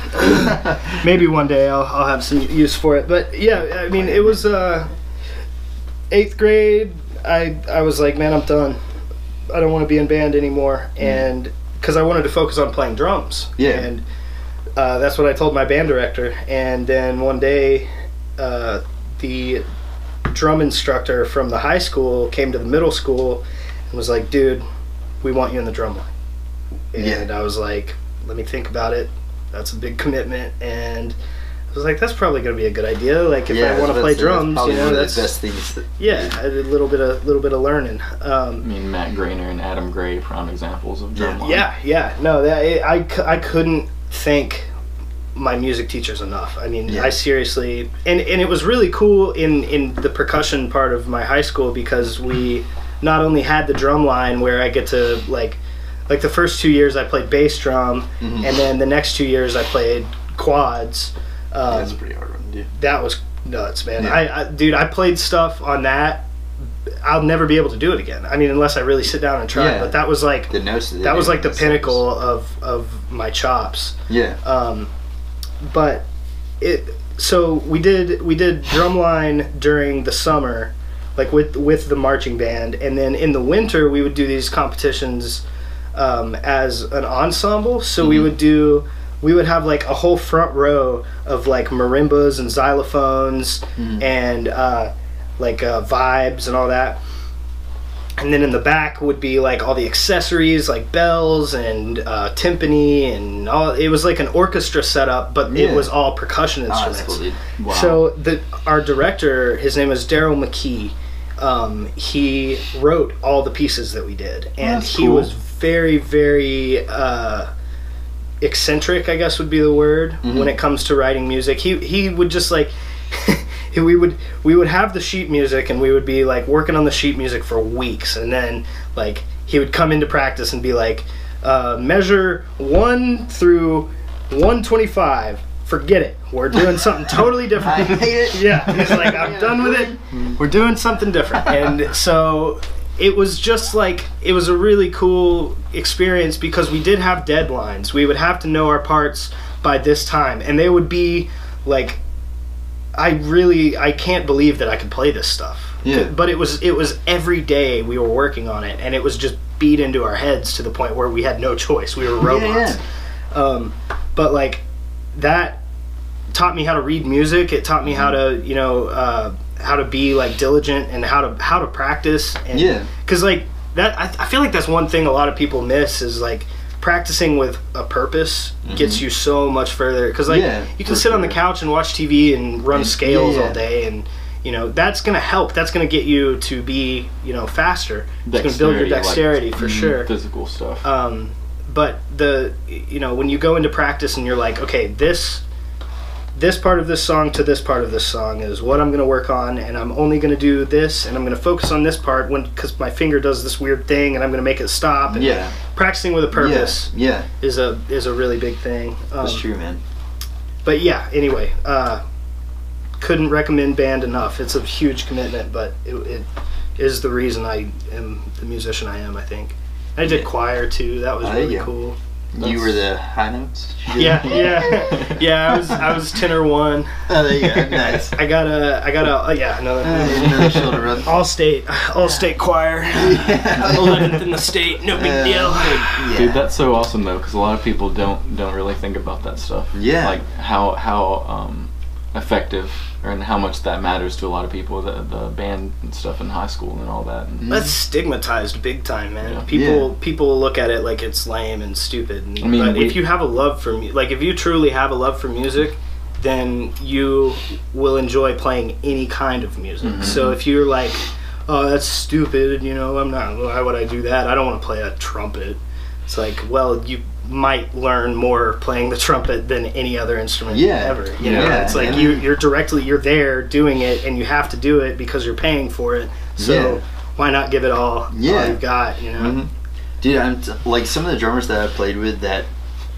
S2: maybe one day I'll have some use for it. But yeah, I mean, it was 8th grade. I was like, man, I'm done. I don't want to be in band anymore, and because I wanted to focus on playing drums.
S3: Yeah.
S2: And that's what I told my band director. And then one day, the drum instructor from the high school came to the middle school and was like, "Dude, we want you in the drum line." And I was like, "Let me think about it. That's a big commitment." And I was like, "That's probably going to be a good idea. Like, if I want to play drums, you know, that's
S3: the best things."
S2: I did a little bit of learning.
S1: I mean, Matt Grainer and Adam Gray, prime examples of drumline.
S2: Yeah. No, I couldn't thank my music teachers enough. I mean, I seriously, and it was really cool in the percussion part of my high school because we not only had the drum line where I get to like the first 2 years I played bass drum, and then the next 2 years I played quads.
S3: That's a pretty hard one to do.
S2: That was nuts, man. I played stuff on that. I'll never be able to do it again. I mean, unless I really sit down and try. But that was like
S3: the notes.
S2: That was like the pinnacle of my chops.
S3: Yeah.
S2: But so we did drumline during the summer, like with the marching band, and then in the winter we would do these competitions as an ensemble. So we would have like a whole front row of like marimbas and xylophones and vibes and all that. And then in the back would be like all the accessories like bells and timpani and all. It was like an orchestra setup, but it was all percussion instruments.
S3: That's cool, dude.
S1: Wow.
S2: So our director, his name is Daryl McKee. He wrote all the pieces that we did, and he was very, very eccentric, I guess would be the word, when it comes to writing music. He would just like we would have the sheet music and we would be like working on the sheet music for weeks, and then like he would come into practice and be like, measure 1 through 125. Forget it. We're doing something totally different.
S3: I hate it.
S2: Yeah, he's like, I'm done with it. We're doing something different. And so it was just like, it was a really cool experience because we did have deadlines. We would have to know our parts by this time, and they would be like, I can't believe that I could play this stuff.
S3: Yeah.
S2: But it was every day we were working on it, and it was just beat into our heads to the point where we had no choice. We were robots. But like that taught me how to read music. It taught me how to how to be like diligent and how to practice. And because like that, I feel like that's one thing a lot of people miss is like practicing with a purpose gets you so much further. Because like you can sit on the couch and watch TV and run scales all day, and that's gonna help. That's gonna get you to be faster. It's gonna build your dexterity for sure.
S1: Physical stuff.
S2: But when you go into practice and you're like, okay, this part of this song to this part of this song is what I'm going to work on, and I'm only going to do this, and I'm going to focus on this part because my finger does this weird thing, and I'm going to make it stop. And practicing with a purpose is a really big thing.
S3: That's true, man.
S2: But yeah, anyway, couldn't recommend band enough. It's a huge commitment, but it is the reason I am the musician I am, I think. I did choir too. That was really cool.
S3: You were the high notes?
S2: Yeah. I was tenor 1.
S3: Oh, there you go. Nice.
S2: I got
S3: Another shoulder rub.
S2: all state choir. 11th in the state, no big deal.
S3: Yeah.
S1: Dude, that's so awesome though, because a lot of people don't really think about that stuff.
S3: Yeah.
S1: Like how effective and how much that matters to a lot of people, the band and stuff in high school and all that. And
S2: That's stigmatized big time, man.
S1: Yeah.
S2: People look at it like it's lame and stupid.
S1: I mean,
S2: but if you have a love for if you truly have a love for music, then you will enjoy playing any kind of music.
S1: Mm-hmm.
S2: So if you're like, oh, that's stupid, I'm not, why would I do that? I don't want to play a trumpet. It's like, well, you might learn more playing the trumpet than any other instrument ever. It's like you're there doing it, and you have to do it because you're paying for it. So why not give it all you've got?
S3: Mm-hmm. Dude, like some of the drummers that I played with that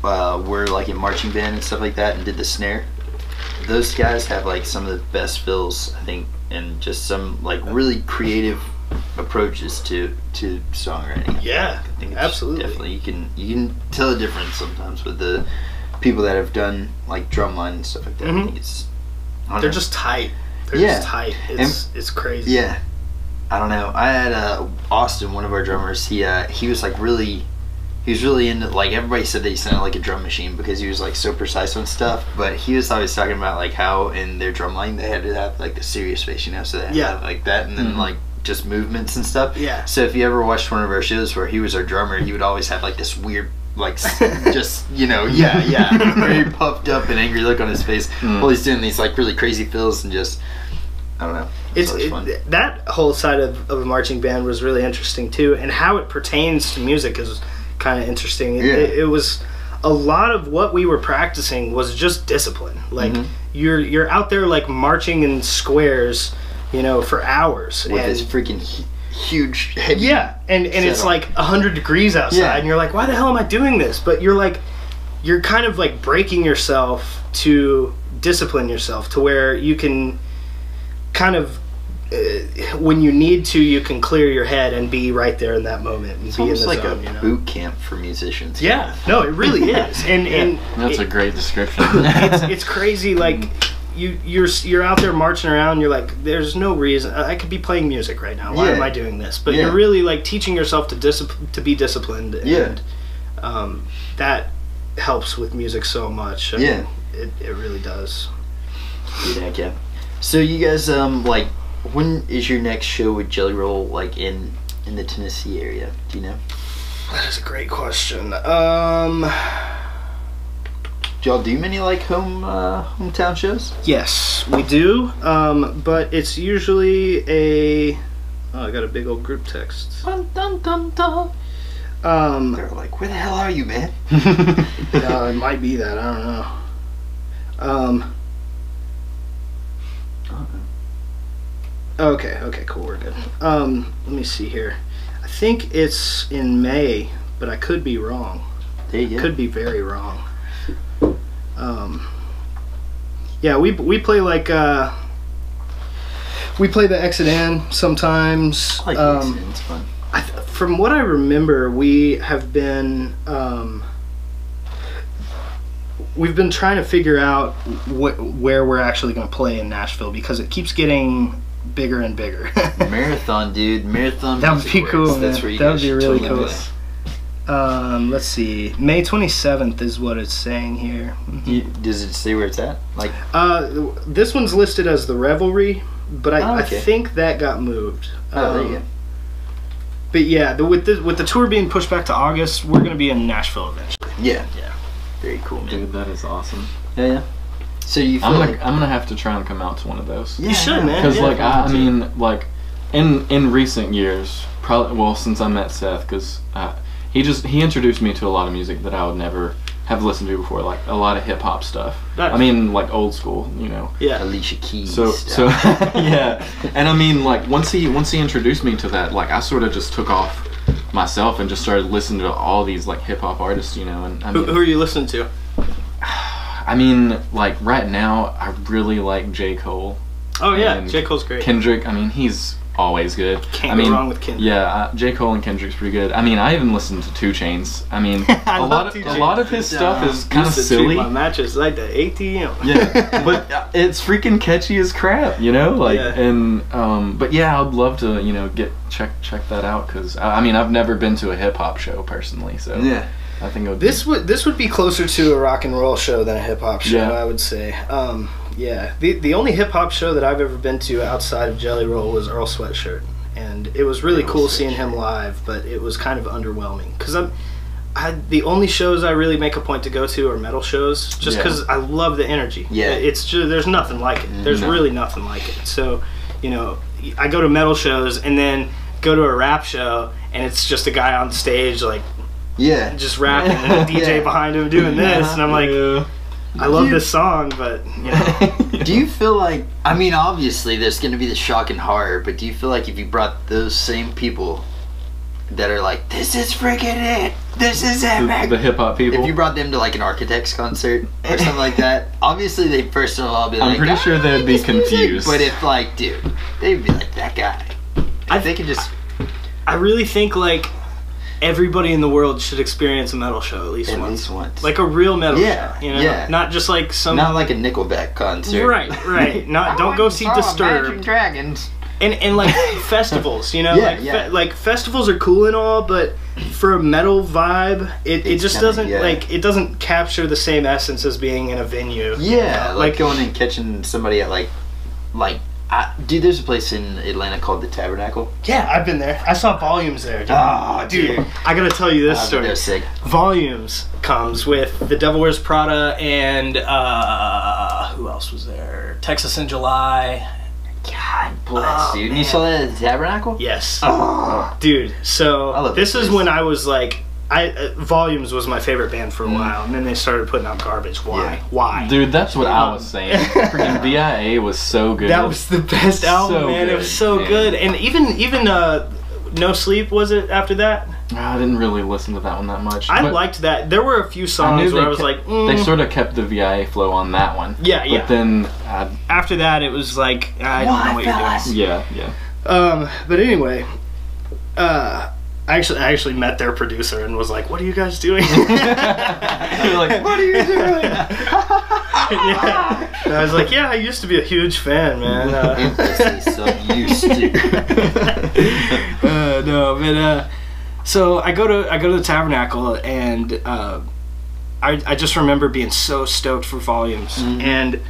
S3: were like in marching band and stuff like that, and did the snare. Those guys have like some of the best fills, I think, and just some like really creative approaches to songwriting.
S2: Yeah,
S3: I think it's
S2: absolutely.
S3: Definitely, you can tell the difference sometimes with the people that have done like drumline and stuff like that. I think
S2: they're just tight. They're just tight. It's crazy.
S3: Yeah, I don't know. I had Austin, one of our drummers. He was like really. He was really into, like, everybody said that he sounded like a drum machine because he was like so precise on stuff, but he was always talking about like how in their drum line they had to have like the serious bass, so they had to have, like that, and then like just movements and stuff. Yeah. So if you ever watched one of our shows where he was our drummer, he would always have like this weird, like, just very puffed up and angry look on his face while he's doing these like really crazy fills and just, I don't know. It's fun.
S2: That whole side of a marching band was really interesting too, and how it pertains to music is kind of interesting. It was a lot of what we were practicing was just discipline. Like you're out there like marching in squares, for hours
S3: with this freaking huge heavy
S2: and it's like 100 degrees outside and you're like, why the hell am I doing this? But you're kind of like breaking yourself to discipline yourself to where you can kind of when you need to, you can clear your head and be right there in that moment and be in the
S3: like
S2: zone.
S3: a boot camp for musicians.
S2: Yeah, no, it really is, and
S1: that's a great description.
S2: it's crazy. Like you're out there marching around. You're like, there's no reason I could be playing music right now. Why am I doing this? But you're really like teaching yourself to be disciplined. And, that helps with music so much. I mean, it really does.
S3: Heck yeah. So you guys like. When is your next show with Jelly Roll, like in the Tennessee area? Do you know?
S2: That is a great question.
S3: Do y'all do many like hometown shows?
S2: Yes, we do. But it's usually I got a big old group text.
S3: Dun, dun, dun, dun. They're like, where the hell are you, man?
S2: It might be that. I don't know. Okay, cool, we're good. Let me see here. I think it's in May, but I could be wrong.
S3: There you go.
S2: Could be very wrong. We play like we play the Exodus sometimes.
S3: I like the Exodus, it's fun.
S2: From what I remember, we have been we've been trying to figure out where we're actually going to play in Nashville because it keeps getting bigger and bigger.
S3: Marathon, dude. Marathon.
S2: That would be cool, man.
S3: That's where you
S2: that would be really
S3: totally
S2: cool. Let's see. May 27th is what it's saying here.
S3: Does it say where it's at? Like,
S2: this one's listed as the Revelry, but I think that got moved.
S3: There you go.
S2: But yeah, with the tour being pushed back to August, we're gonna be in Nashville eventually.
S3: Yeah. Very cool, man.
S1: Dude, that is awesome.
S3: Yeah. So you feel
S1: I'm gonna have to try and come out to one of those.
S2: You should, man.
S1: Because I mean, in recent years, probably since I met Seth, because he introduced me to a lot of music that I would never have listened to before, like a lot of hip hop stuff. I mean, like old school,
S2: Yeah.
S3: Alicia Keys.
S1: So yeah, and I mean, like once he introduced me to that, like I sort of just took off myself and just started listening to all these like hip hop artists, and I mean,
S2: who are you listening to?
S1: I mean, like right now, I really like J. Cole.
S2: Oh yeah, J. Cole's great.
S1: Kendrick, I mean, he's always good.
S2: Can't go wrong with Kendrick.
S1: Yeah, J. Cole and Kendrick's pretty good. I mean, I even listened to 2 Chainz. I mean, a lot of his stuff is kind of silly.
S2: My matches like the ATM.
S1: Yeah, but it's freaking catchy as crap, you know. Like, and but yeah, I'd love to, you know, check that out because I mean, I've never been to a hip hop show personally, so
S3: yeah.
S1: I think
S2: this would be closer to a rock and roll show than a hip hop show.
S1: Yeah.
S2: I would say. Yeah, the only hip hop show that I've ever been to outside of Jelly Roll was Earl Sweatshirt, and it was really cool seeing him live, but it was kind of underwhelming because the only shows I really make a point to go to are metal shows, just because I love the energy.
S3: Yeah,
S2: it's just, there's nothing like it. There's really nothing like it. So, you know, I go to metal shows and then go to a rap show, and it's just a guy on stage like.
S3: Yeah.
S2: Just rapping and a DJ behind him doing this, and I'm like, I love this song, but you know.
S3: Do you feel like? I mean, obviously, there's going to be the shock and horror, but do you feel like if you brought those same people that are like, "This is freaking it, this is epic,"
S1: the hip hop people,
S3: if you brought them to like an Architects concert or something like that, obviously they first of all be like,
S1: I'm pretty sure they'd be confused.
S3: But if like, dude, they'd be like, that guy. They could just.
S2: I really think like. Everybody in the world should experience a metal show at least once. Like a real metal show, you know?
S3: Yeah.
S2: Not just like some...
S3: Not like a Nickelback concert.
S2: Right. Don't go see Disturbed.
S3: Dragons.
S2: And like festivals, you know? Like festivals are cool and all, but for a metal vibe, it just doesn't it doesn't capture the same essence as being in a venue.
S3: Yeah, like going and catching somebody at like dude, there's a place in Atlanta called the Tabernacle.
S2: Yeah, I've been there. I saw Volumes there. Dude. I gotta tell you this story.
S3: They're sick.
S2: Volumes comes with The Devil Wears Prada and who else was there? Texas in July.
S3: God bless, dude. You saw that at the Tabernacle?
S2: Yes. Dude, so this is when I was like, Volumes was my favorite band for a while, and then they started putting out garbage. Why?
S3: Yeah.
S2: Why?
S1: Dude, that's what I was saying. Freaking VIA was so good.
S2: That was the best album, man. It was so good. And even No Sleep, was it after that?
S1: I didn't really listen to that one that much.
S2: I liked that. There were a few songs where I was like,
S1: They sort of kept the VIA flow on that one.
S2: Yeah.
S1: But then
S2: after that, it was like, I don't know what you're doing.
S1: Yeah.
S2: But anyway, I actually met their producer and was like, "What are you guys doing?"
S1: You're like, "What are you doing?"
S2: And I was like, "Yeah, I used to be a huge fan, man."
S3: So used to.
S2: So I go to the Tabernacle, and I just remember being so stoked for Volumes, and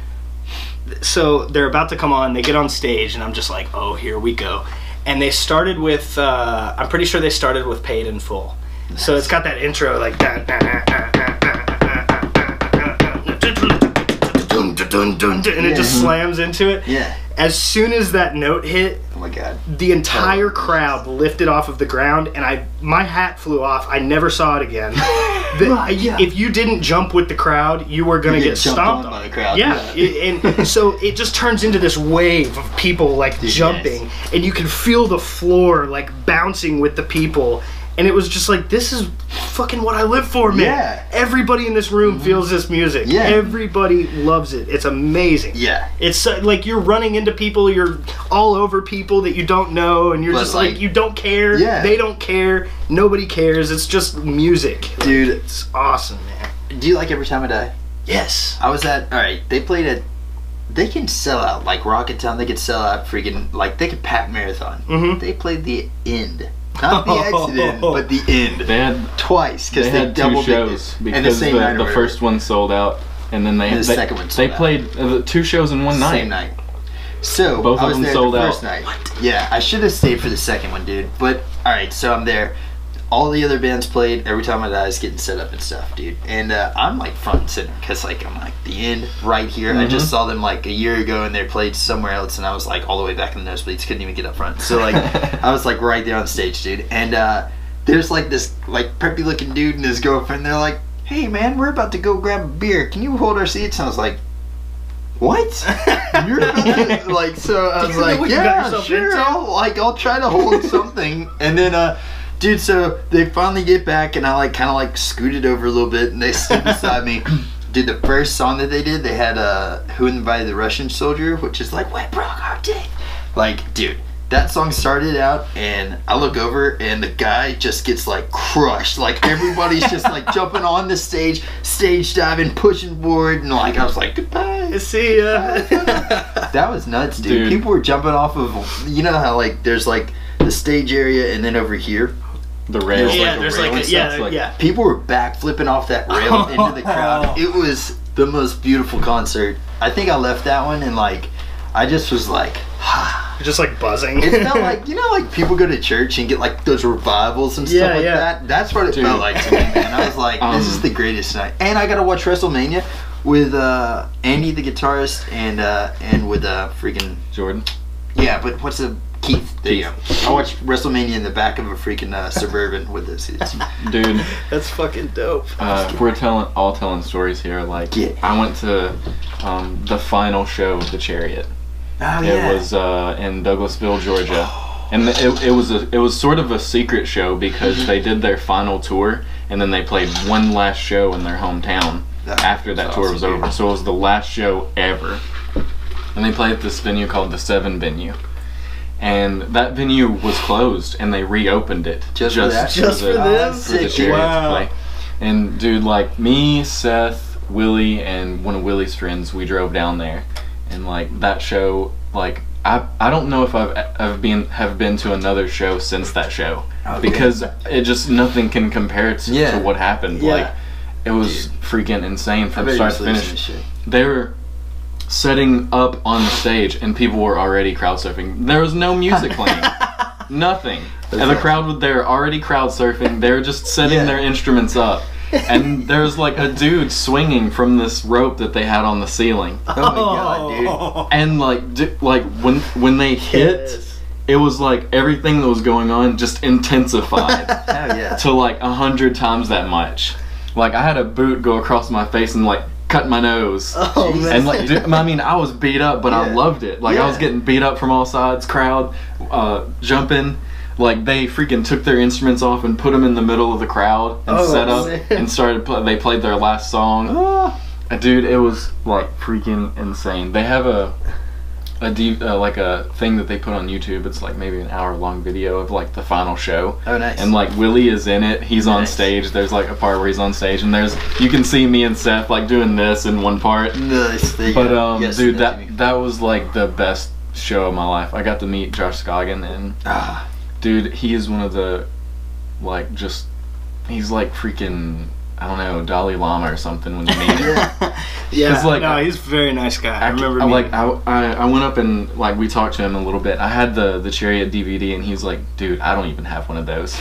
S2: so they're about to come on. They get on stage, and I'm just like, "Oh, here we go." And they started with, I'm pretty sure they started with Paid in Full. Nice. So it's got that intro like that. And it just slams into it.
S3: Yeah.
S2: As soon as that note hit,
S3: oh my God,
S2: the entire crowd lifted off of the ground, and my hat flew off. I never saw it again. If you didn't jump with the crowd, you were gonna get stomped on
S3: by the crowd.
S2: Yeah, and so it just turns into this wave of people like jumping, and you can feel the floor like bouncing with the people. And it was just like, this is fucking what I live for, man.
S3: Yeah.
S2: Everybody in this room feels this music.
S3: Yeah.
S2: Everybody loves it. It's amazing.
S3: Yeah.
S2: It's like you're running into people, you're all over people that you don't know, and you're just like, you don't care.
S3: Yeah.
S2: They don't care. Nobody cares. It's just music.
S3: Dude.
S2: Like, it's awesome, man.
S3: Do you like Every Time I Die?
S2: Yes.
S3: I was at, alright, they played at, they can sell out, like Rocket Town, they could sell out freaking, like, they could pack Marathon. They played the end. Not the accident, but the end.
S1: They had
S3: twice because they
S1: had
S3: double
S1: 2 shows because the first one sold out, and then the
S3: second one sold
S1: out. They played 2 shows in one night.
S3: Same night. So
S1: both
S3: I
S1: of
S3: was
S1: them
S3: there
S1: sold
S3: the
S1: out.
S3: first night. What? Yeah, I should have stayed for the second one, dude. But all right, so I'm there. All the other bands played. Every Time I Die is getting set up and stuff, dude. And I'm like front and center because like I'm like the end right here. I just saw them like a year ago and they played somewhere else, and I was like all the way back in the nosebleeds, couldn't even get up front. So like I was like right there on stage, dude. And there's like this like preppy looking dude and his girlfriend. They're like, "Hey man, we're about to go grab a beer. Can you hold our seats?" And I was like, "What?" You're about to, like, so I was like, "Yeah, sure. I'll try to hold something." And then dude, so they finally get back, and I like kind of like scooted over a little bit, and they stood beside me. Dude, the first song that they did, they had Who Invited the Russian Soldier, which is like, "Wet Brock Day." Like, dude, that song started out, and I look over, and the guy just gets like crushed. Like everybody's just like jumping on the stage diving, pushing forward, and like I was like, goodbye.
S2: See ya.
S3: That was nuts, dude. People were jumping off of, you know how like there's like the stage area, and then over here,
S1: the rail.
S2: There's like
S3: people were backflipping off that rail into the crowd. It was the most beautiful concert. I think I left that one, and like I just was like,
S2: just like buzzing.
S3: It felt like, you know, like people go to church and get like those revivals and stuff like that. That's what it felt like to me, man. I was like, this is the greatest night. And I got to watch WrestleMania with Andy the guitarist and with freaking
S1: Jordan.
S3: Yeah, but what's the Keith? There you go. I watched WrestleMania in the back of a freaking Suburban with this.
S1: Dude,
S2: that's fucking dope.
S1: We're telling stories here. Like, I went to the final show of the Chariot.
S3: Oh,
S1: it was in Douglasville, Georgia, and it was sort of a secret show because they did their final tour and then they played one last show in their hometown after that tour was over. So it was the last show ever, and they played at this venue called the 7 Venue, and that venue was closed and they reopened it
S2: just for them,
S1: for the Chariot to play. And dude, like me, Seth, Willie, and one of Willie's friends, we drove down there. And like that show, like I don't know if I've been to another show since that show, because it just nothing can compare to what happened. Like it was freaking insane from start to finish. They were setting up on the stage and people were already crowd surfing. There was no music playing, nothing, and the crowd they were already crowd surfing. They were just setting their instruments up. And there's like a dude swinging from this rope that they had on the ceiling.
S3: Oh my god, dude!
S1: And like when they hit, it was like everything that was going on just intensified to like 100 times that much. Like I had a boot go across my face and like cut my nose. And like, I mean, I was beat up, but I loved it. Like I was getting beat up from all sides. Crowd jumping. Like they freaking took their instruments off and put them in the middle of the crowd and set up and started. They played their last song. Dude, it was like freaking insane. They have a like a thing that they put on YouTube. It's like maybe an hour-long video of like the final show.
S3: Oh, nice.
S1: And like Willie is in it. He's on stage. There's like a part where he's on stage, and you can see me and Seth like doing this in one part.
S3: Nice.
S1: But dude, that was like the best show of my life. I got to meet Josh Scoggin and. Dude, he is one of the, like, just, he's like freaking, I don't know, Dalai Lama or something when you meet him.
S2: No, he's a very nice guy. I remember
S1: I went up and, like, we talked to him a little bit. I had the Chariot DVD, and he was like, dude, I don't even have one of those.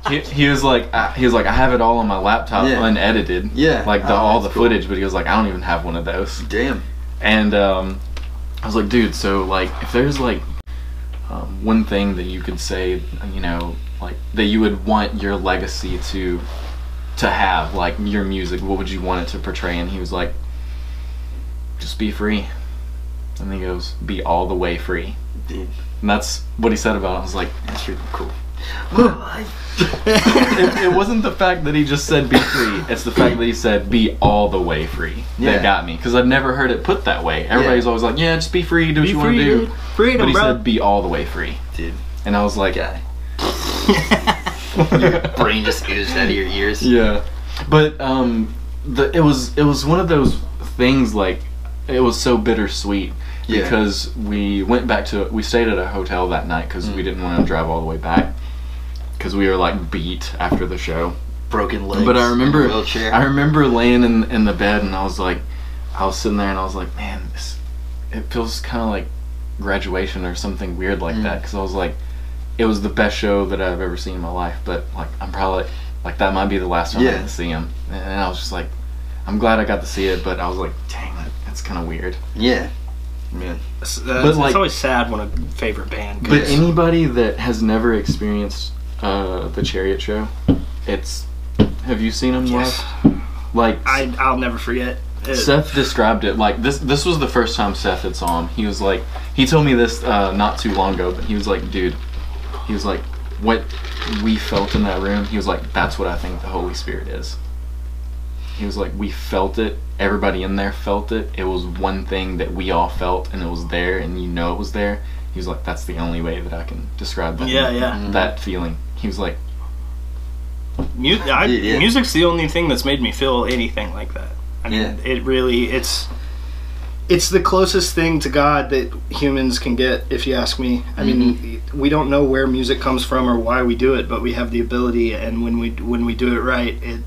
S1: he was like, I have it all on my laptop unedited. Like, all the footage, but he was like, I don't even have one of those.
S3: Damn.
S1: And, I was like, dude, so, like, if there's, like, one thing that you could say, you know, like that you would want your legacy to have, like your music, what would you want it to portray? And he was like, just be free. And he goes, be all the way free.
S3: Dude.
S1: And that's what he said about it. I was like,
S3: that's really cool.
S1: it wasn't the fact that he just said be free, it's the fact that he said be all the way free that got me, because I've never heard it put that way. Everybody's always like, yeah, just be free, do what you want to do.
S2: Freedom,
S1: but he said be all the way free,
S3: dude.
S1: And I was like,
S3: your brain just oozed out of your ears.
S1: But it was one of those things, like it was so bittersweet because we stayed at a hotel that night because we didn't want to drive all the way back because we were like beat after the show,
S3: broken legs.
S1: But I remember
S3: wheelchair.
S1: laying in the bed, and I was sitting there and I was like, man, it feels kind of like graduation or something weird like that, because I was like, it was the best show that I've ever seen in my life, but like I'm probably like that might be the last time I get to see him. And I was just like, I'm glad I got to see it, but I was like, dang, that's kind of weird.
S3: Man,
S2: it's always sad when a favorite band goes.
S1: But anybody that has never experienced the Chariot show, have you seen him live? Like
S2: I'll never forget.
S1: Seth described it like this was the first time Seth had saw him. He was like, he told me this not too long ago, but he was like, dude, he was like, what we felt in that room, he was like, that's what I think the Holy Spirit is. He was like, we felt it, everybody in there felt it. It was one thing that we all felt, and it was there, and you know it was there, he was like, that's the only way that I can describe that.
S2: Yeah.
S1: That feeling. He was like,
S2: music's the only thing that's made me feel anything like that. I mean, it really, it's the closest thing to God that humans can get, if you ask me. I mean, we don't know where music comes from or why we do it, but we have the ability, and when we do it right, it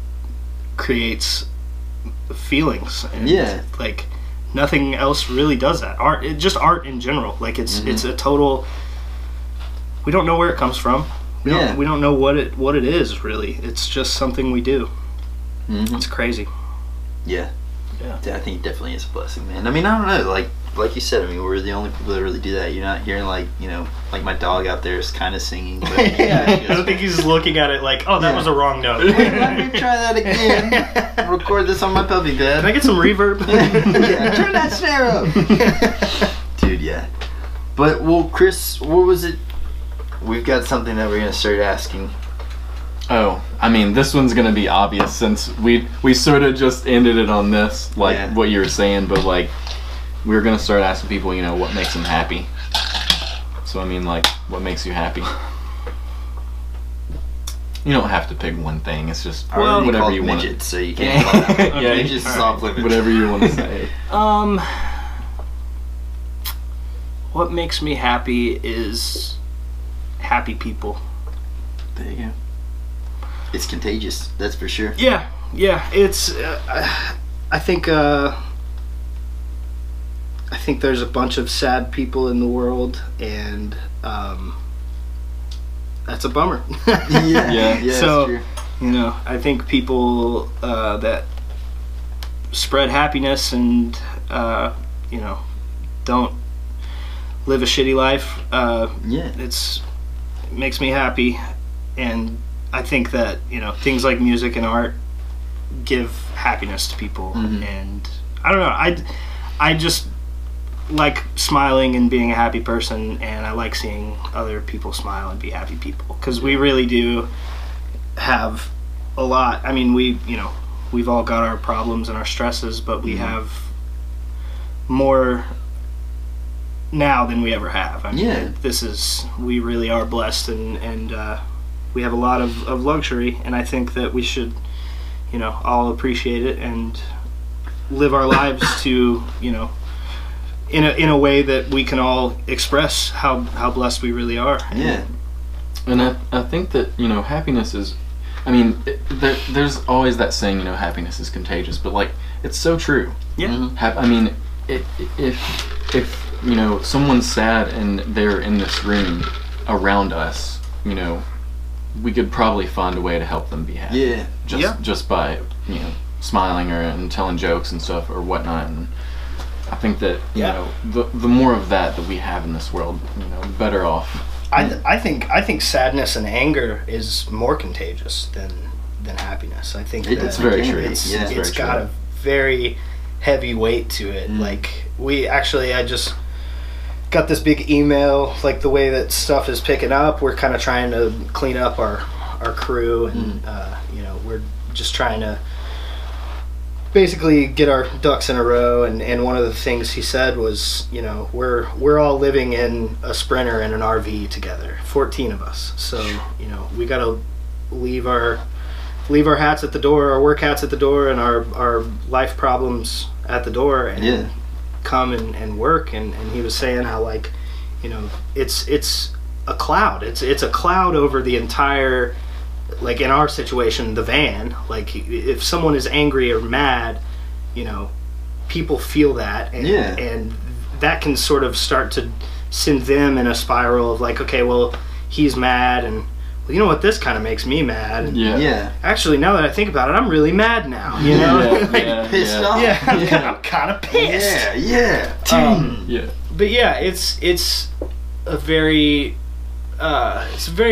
S2: creates feelings. And like nothing else really does that. Art in general. Like it's a total. We don't know where it comes from. We don't know what it is really. It's just something we do. It's crazy.
S3: Yeah. I think it definitely is a blessing, man. I mean, I don't know, like you said, I mean, we're the only people that really do that. You're not hearing like my dog out there is kind of singing. But
S2: I don't think he's looking at it like, oh, that was a wrong note.
S3: Let me try that again. Record this on my puppy bed.
S2: Can I get some reverb?
S3: Turn that snare up. Dude, yeah. But, well, Chris, what was it? We've got something that we're going to start asking.
S1: oh, I mean, this one's gonna be obvious since we sort of just ended it on this, like what you were saying, but like we were gonna start asking people, you know, what makes them happy. So I mean, like, what makes you happy? You don't have to pick one thing. It's just whatever you want.
S3: Midgets, so you can't.
S1: Yeah,
S3: midgets is off limits.
S1: Whatever you want to say.
S2: What makes me happy is happy people.
S3: There you go. It's contagious, that's for sure.
S2: Yeah, it's. I think there's a bunch of sad people in the world, and that's a bummer.
S3: Yeah.
S2: So,
S3: that's true.
S2: you know, I think people that spread happiness and you know, don't live a shitty life. It makes me happy, and I think that, you know, things like music and art give happiness to people, and I don't know, I just like smiling and being a happy person, and I like seeing other people smile and be happy people, because we really do have a lot. I mean, we've all got our problems and our stresses, but we have more now than we ever have. I mean, we really are blessed, and we have a lot of luxury, and I think that we should, you know, all appreciate it and live our lives to, you know, in a way that we can all express how blessed we really are.
S1: And I think that, you know, happiness is, I mean, there's always that saying, you know, happiness is contagious, but like, it's so true. I mean, if you know, someone's sad and they're in this room around us, you know, we could probably find a way to help them be happy. Just by, you know, smiling and telling jokes and stuff or whatnot. And I think that, you know, the more of that we have in this world, you know, the better off.
S2: I think sadness and anger is more contagious than happiness. I think
S1: it's very true.
S2: It's got a very heavy weight to it. Like I just got this big email, like the way that stuff is picking up, we're kind of trying to clean up our crew, and you know, we're just trying to basically get our ducks in a row, and one of the things he said was, you know, we're all living in a Sprinter and an RV together, 14 of us, so, you know, we gotta leave our hats at the door, our work hats at the door, and our life problems at the door, and come and work. And he was saying how, like, you know, it's a cloud. It's a cloud over the entire, like in our situation, the van. Like, if someone is angry or mad, you know, people feel that, and that can sort of start to send them in a spiral of like, okay, well, he's mad, and well, you know what, this kind of makes me mad. And actually, now that I think about it, I'm really mad now. You know,
S3: pissed off.
S2: Yeah, I'm kind of pissed. But yeah, it's a very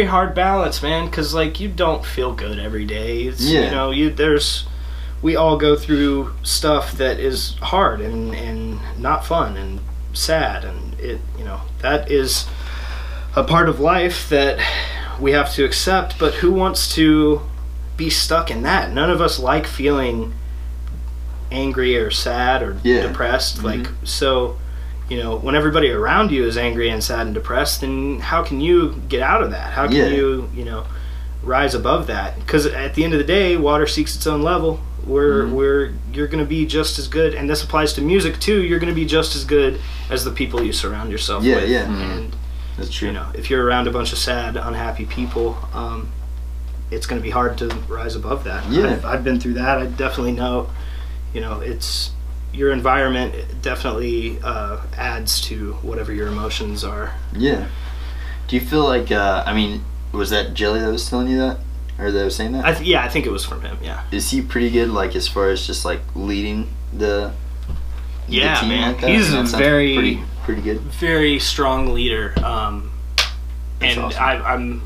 S2: hard balance, man. Because like, you don't feel good every day. You know, we all go through stuff that is hard and not fun and sad, and you know, that is a part of life that we have to accept, but who wants to be stuck in that? None of us like feeling angry or sad or depressed. Like, so you know, when everybody around you is angry and sad and depressed, then how can you get out of that? How can you know, rise above that? Because at the end of the day, water seeks its own level. You're going to be just as good, and this applies to music too. You're going to be just as good as the people you surround yourself with.
S3: Yeah.
S2: And
S3: That's true.
S2: you know, if you're around a bunch of sad, unhappy people, it's going to be hard to rise above that.
S3: Yeah.
S2: I've been through that. I definitely know, you know, your environment definitely adds to whatever your emotions are.
S3: Yeah. Do you feel like, I mean, was that Jelly that was telling you that? Or that was saying that?
S2: I think it was from him, yeah.
S3: Is he pretty good, like, as far as just, like, leading the team
S2: man.
S3: like that?
S2: He's
S3: I mean,
S2: a
S3: that
S2: very,
S3: sounds pretty good.
S2: very strong leader. And
S3: awesome.
S2: I'm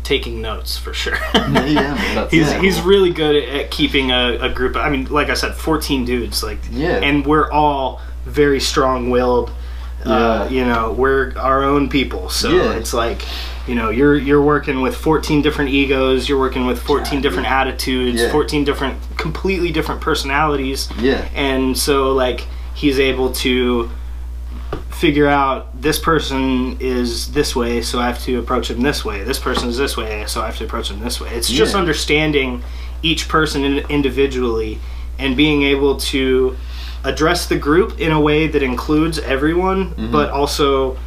S2: taking notes for sure.
S3: Yeah, man.
S2: He's really good at keeping a group. I mean, like I said, 14 dudes. Like, and we're all very strong-willed. You know, we're our own people. So it's like, you know, you're working with 14 different egos. You're working with 14 different attitudes. 14 different, completely different personalities.
S3: Yeah.
S2: And so, like, he's able to figure out this person is this way, so I have to approach him this way. This person is this way, so I have to approach him this way. It's just understanding each person individually and being able to address the group in a way that includes everyone, but also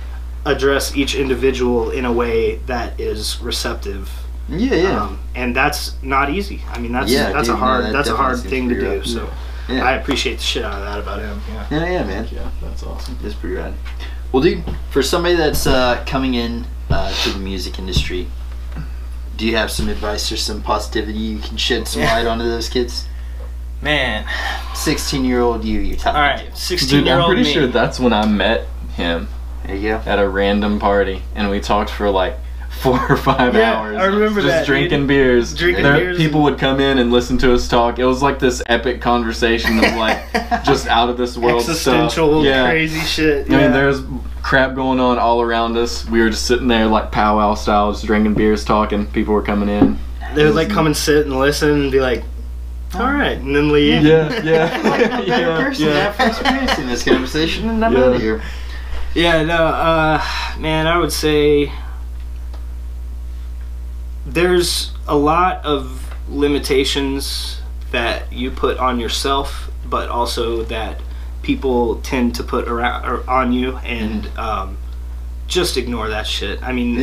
S2: address each individual in a way that is receptive. And that's not easy. I mean, that's a hard thing to do. So I appreciate the shit out of that about him.
S3: Yeah, man.
S1: Yeah, that's awesome.
S3: That's pretty rad. Well, dude, for somebody that's coming in to the music industry, do you have some advice or some positivity you can shed some light onto those kids?
S2: Man,
S3: 16-year-old you're talking.
S2: All right,
S3: to.
S2: 16-year-old
S1: Dude, I'm pretty
S2: me.
S1: sure that's when I met him.
S3: There you go.
S1: At a random party, and we talked for like 4 or 5 hours.
S2: I remember
S1: just
S2: that.
S1: drinking beers. People would come in and listen to us talk. It was like this epic conversation of like just out of this world
S2: existential,
S1: stuff.
S2: crazy shit.
S1: I mean, there's crap going on all around us. We were just sitting there like powwow style, just drinking beers, talking. People were coming in.
S2: They would like come and sit and listen and be like, all right, and then leave.
S3: Better person after experiencing this conversation, and I'm out of here.
S2: Yeah, no, man, I would say there's a lot of limitations that you put on yourself, but also that people tend to put around or on you, and just ignore that shit. I mean,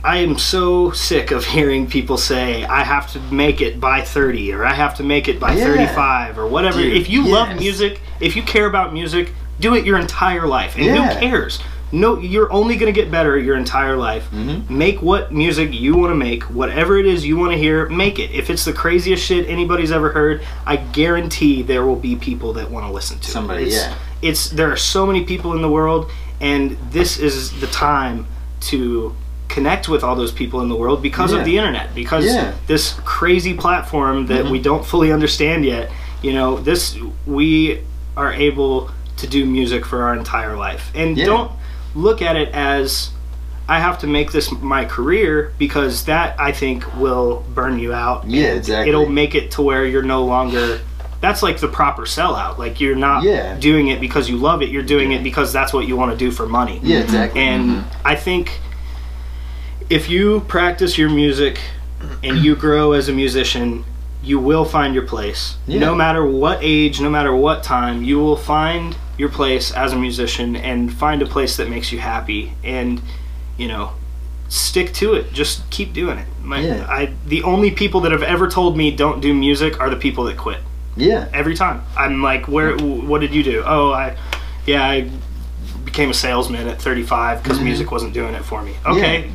S2: I am so sick of hearing people say, I have to make it by 30, or I have to make it by 35, or whatever.
S3: Dude,
S2: if you love music, if you care about music, do it your entire life. And who cares? No, you're only going to get better your entire life. Make what music you want to make. Whatever it is you want to hear, make it. If it's the craziest shit anybody's ever heard, I guarantee there will be people that want to listen to it. There are so many people in the world, and this is the time to connect with all those people in the world because of the internet, because this crazy platform that we don't fully understand yet, you know, we are able to do music for our entire life. And don't look at it as I have to make this my career, because that, I think, will burn you out.
S3: Yeah, exactly.
S2: It'll make it to where you're no longer, that's like the proper sellout. Like, you're not doing it because you love it, you're doing it because that's what you want to do for money.
S3: Yeah, exactly.
S2: And I think if you practice your music and you grow as a musician, you will find your place. No matter what age, no matter what time, you will find your place as a musician and find a place that makes you happy. And, you know, stick to it. Just keep doing it. The only people that have ever told me don't do music are the people that quit. Every time. I'm like, what did you do? Oh, I became a salesman at 35 because music wasn't doing it for me. Okay,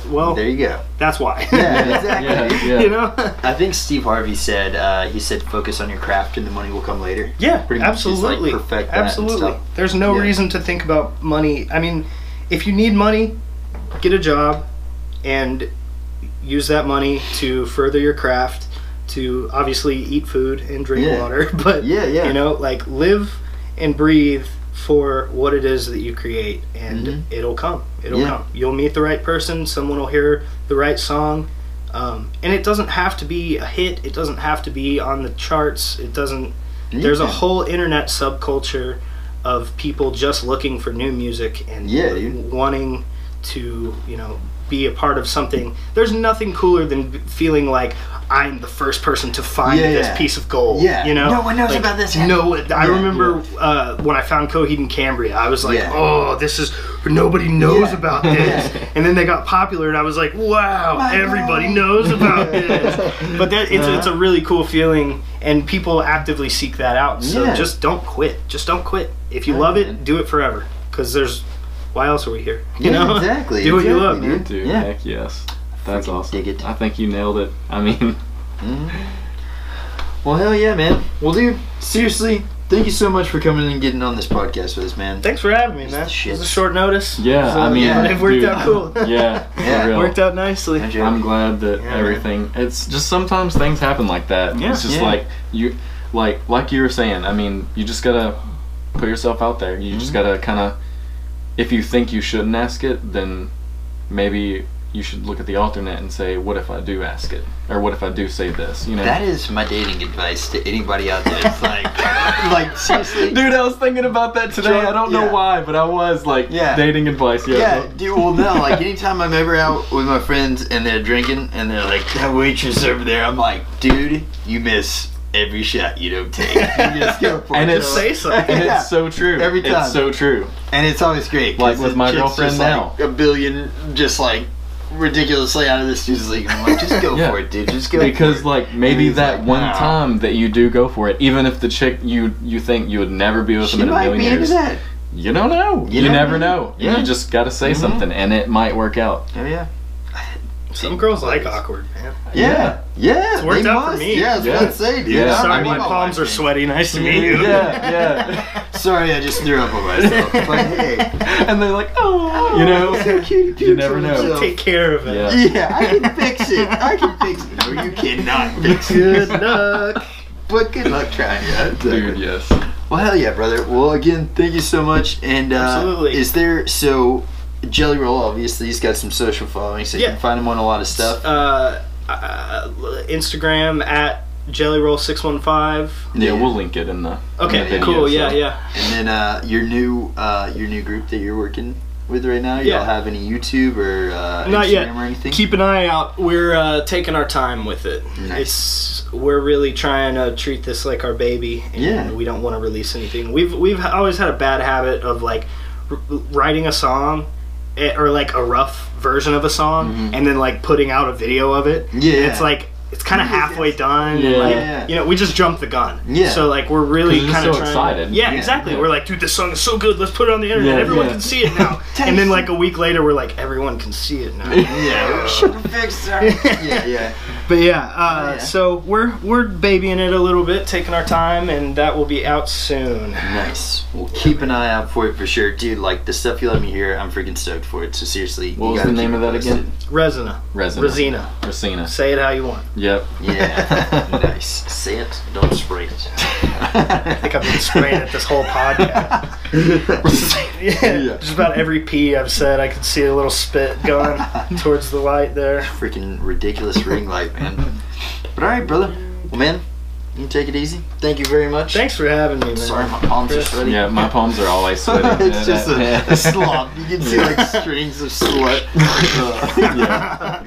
S2: well,
S3: there you go.
S2: That's why.
S3: Exactly.
S2: You know?
S3: I think Steve Harvey said, focus on your craft and the money will come later. Pretty
S2: absolutely.
S3: Much just, like, perfect that
S2: absolutely.
S3: and stuff.
S2: There's no reason to think about money. I mean, if you need money, get a job and use that money to further your craft, to obviously eat food and drink water, but you know, like, live and breathe for what it is that you create, and it'll come. It'll come. You'll meet the right person, someone will hear the right song, and it doesn't have to be a hit, it doesn't have to be on the charts, it doesn't, there's a whole internet subculture of people just looking for new music and
S3: Yeah, dude.
S2: wanting to, you know, be a part of something. There's nothing cooler than feeling like I'm the first person to find this piece of gold.
S3: Yeah.
S2: You know,
S3: No one knows about this.
S2: I remember when I found Coheed and Cambria, I was like, oh, this is, nobody knows about this. And then they got popular, and I was like, wow, everybody knows about this. But it's a really cool feeling, and people actively seek that out. So just don't quit. Just don't quit. If you love it, do it forever. Because why else are we here? You know?
S3: Exactly.
S2: Do what you love,
S3: dude.
S1: Dude,
S3: Yeah.
S1: heck yes. That's
S3: Freaking
S1: awesome.
S3: dig it.
S1: I think you nailed it. I mean,
S3: Well, hell yeah, man. Well, dude, seriously, thank you so much for coming and getting on this podcast with us, man.
S2: Thanks for having me, man. It was a short notice.
S1: yeah,
S2: So,
S1: I mean,
S2: it worked
S1: dude,
S2: out cool.
S1: Yeah,
S3: Yeah.
S1: for real.
S2: Worked out nicely.
S1: I'm glad that
S2: Yeah,
S1: everything. It's just sometimes things happen like that.
S2: Yeah.
S1: It's just
S3: Yeah.
S1: like you were saying. I mean, you just gotta put yourself out there. You just gotta kind of. If you think you shouldn't ask it, then maybe you should look at the alternate and say, what if I do ask it? Or what if I do say this? You know?
S3: That is my dating advice to anybody out there. It's like seriously.
S1: Dude, I was thinking about that today. I don't know why, but I was like, dating advice.
S3: Yeah, dude, well, no, like, anytime I'm ever out with my friends and they're drinking and they're like, that waitress over there, I'm like, dude, you miss every shot you don't take. You just go for
S1: And
S3: it.
S1: it's
S2: Say something.
S1: And it's so true.
S3: Every time.
S1: It's so true.
S3: And it's always great. 'cause
S1: Like with
S3: the
S1: my
S3: chick's
S1: girlfriend
S3: just
S1: now.
S3: Like a billion, just like, ridiculously out of this dude's league. I'm like, just go for it, dude. Just go
S1: because
S3: for it.
S1: like maybe
S3: he's
S1: that
S3: like,
S1: one
S3: nah.
S1: time that you do go for it, even if the chick you think you would never be with
S3: She
S1: them in a
S3: might
S1: million
S3: be into
S1: years,
S3: that.
S1: you don't know. You
S3: know,
S1: never
S3: man.
S1: know.
S3: Yeah.
S1: You just got to say something, and it might work out.
S3: Oh, yeah.
S2: Some girls like awkward, man.
S3: Yeah. Yeah.
S2: It's worked
S3: they
S2: out for
S3: must.
S2: me.
S3: Yeah, I was
S1: Yeah.
S3: about to say, dude.
S1: Yeah.
S2: Sorry,
S3: I
S2: my
S3: mean,
S2: palms are sweaty. Nice to meet you.
S1: Yeah,
S3: Sorry, I just threw up on myself. But hey.
S1: yeah. And they're like, oh, you know,
S3: So cute.
S1: you never know.
S2: Take care of it.
S1: Yeah.
S3: Yeah, I can fix it. I can fix it. No, you cannot fix it.
S2: Good luck.
S3: But good luck trying, yeah.
S1: Dude, yes.
S3: Well, hell yeah, brother. Well, again, thank you so much. And
S2: Absolutely.
S3: is there Jelly Roll? Obviously, he's got some social following, so you can find him on a lot of stuff.
S2: Instagram at jellyroll615.
S1: Yeah, we'll link it in the.
S2: Okay,
S1: in the video,
S2: cool.
S1: so.
S2: Yeah.
S3: And then your new group that you're working with right now.
S2: Yeah.
S3: Y'all have any YouTube or
S2: Not
S3: Instagram
S2: yet.
S3: or anything?
S2: Keep an eye out. We're taking our time with it.
S3: Nice.
S2: We're really trying to treat this like our baby, and we don't want to release anything. We've always had a bad habit of like writing a song or like a rough version of a song and then like putting out a video of it.
S3: Yeah.
S2: And it's like it's kind of halfway done.
S1: Yeah.
S2: And like,
S3: Yeah.
S2: you know, we just jumped the gun.
S3: Yeah.
S2: So like we're really
S1: 'Cause you're
S2: kind of
S1: so
S2: trying.
S1: excited.
S2: Yeah,
S1: Yeah.
S2: exactly.
S1: Yeah.
S2: We're like, dude, this song is so good. Let's put it on the internet.
S1: Yeah,
S2: Everyone
S1: yeah.
S2: can see it now. And then like a week later, we're like, everyone can see it now.
S3: Yeah. Should have fixed that. Yeah.
S2: But yeah, so we're babying it a little bit, taking our time, and that will be out soon.
S3: Nice. Well, keep an eye out for it for sure, dude. Like the stuff you let me hear, I'm freaking stoked for it. So seriously,
S1: What
S3: you
S1: was
S3: gotta
S1: the name
S3: keep
S1: of
S3: it
S1: that
S3: posted.
S1: again?
S2: Resina.
S1: Resina.
S2: Resina. Say it how you want.
S1: Yep.
S3: Yeah. Nice.
S4: Say it, don't spray it.
S2: I think I've been spraying it this whole podcast. Yeah, just about every P I've said, I can see a little spit going towards the light there.
S3: Freaking ridiculous ring light, man. But alright, brother. Well, man, you take it easy. Thank you very much.
S2: Thanks for having me, man.
S3: Sorry, my palms are
S2: Chris.
S3: sweaty.
S1: Yeah, my palms are always sweaty.
S3: It's just a slump. You can see like strings of sweat.
S1: Yeah.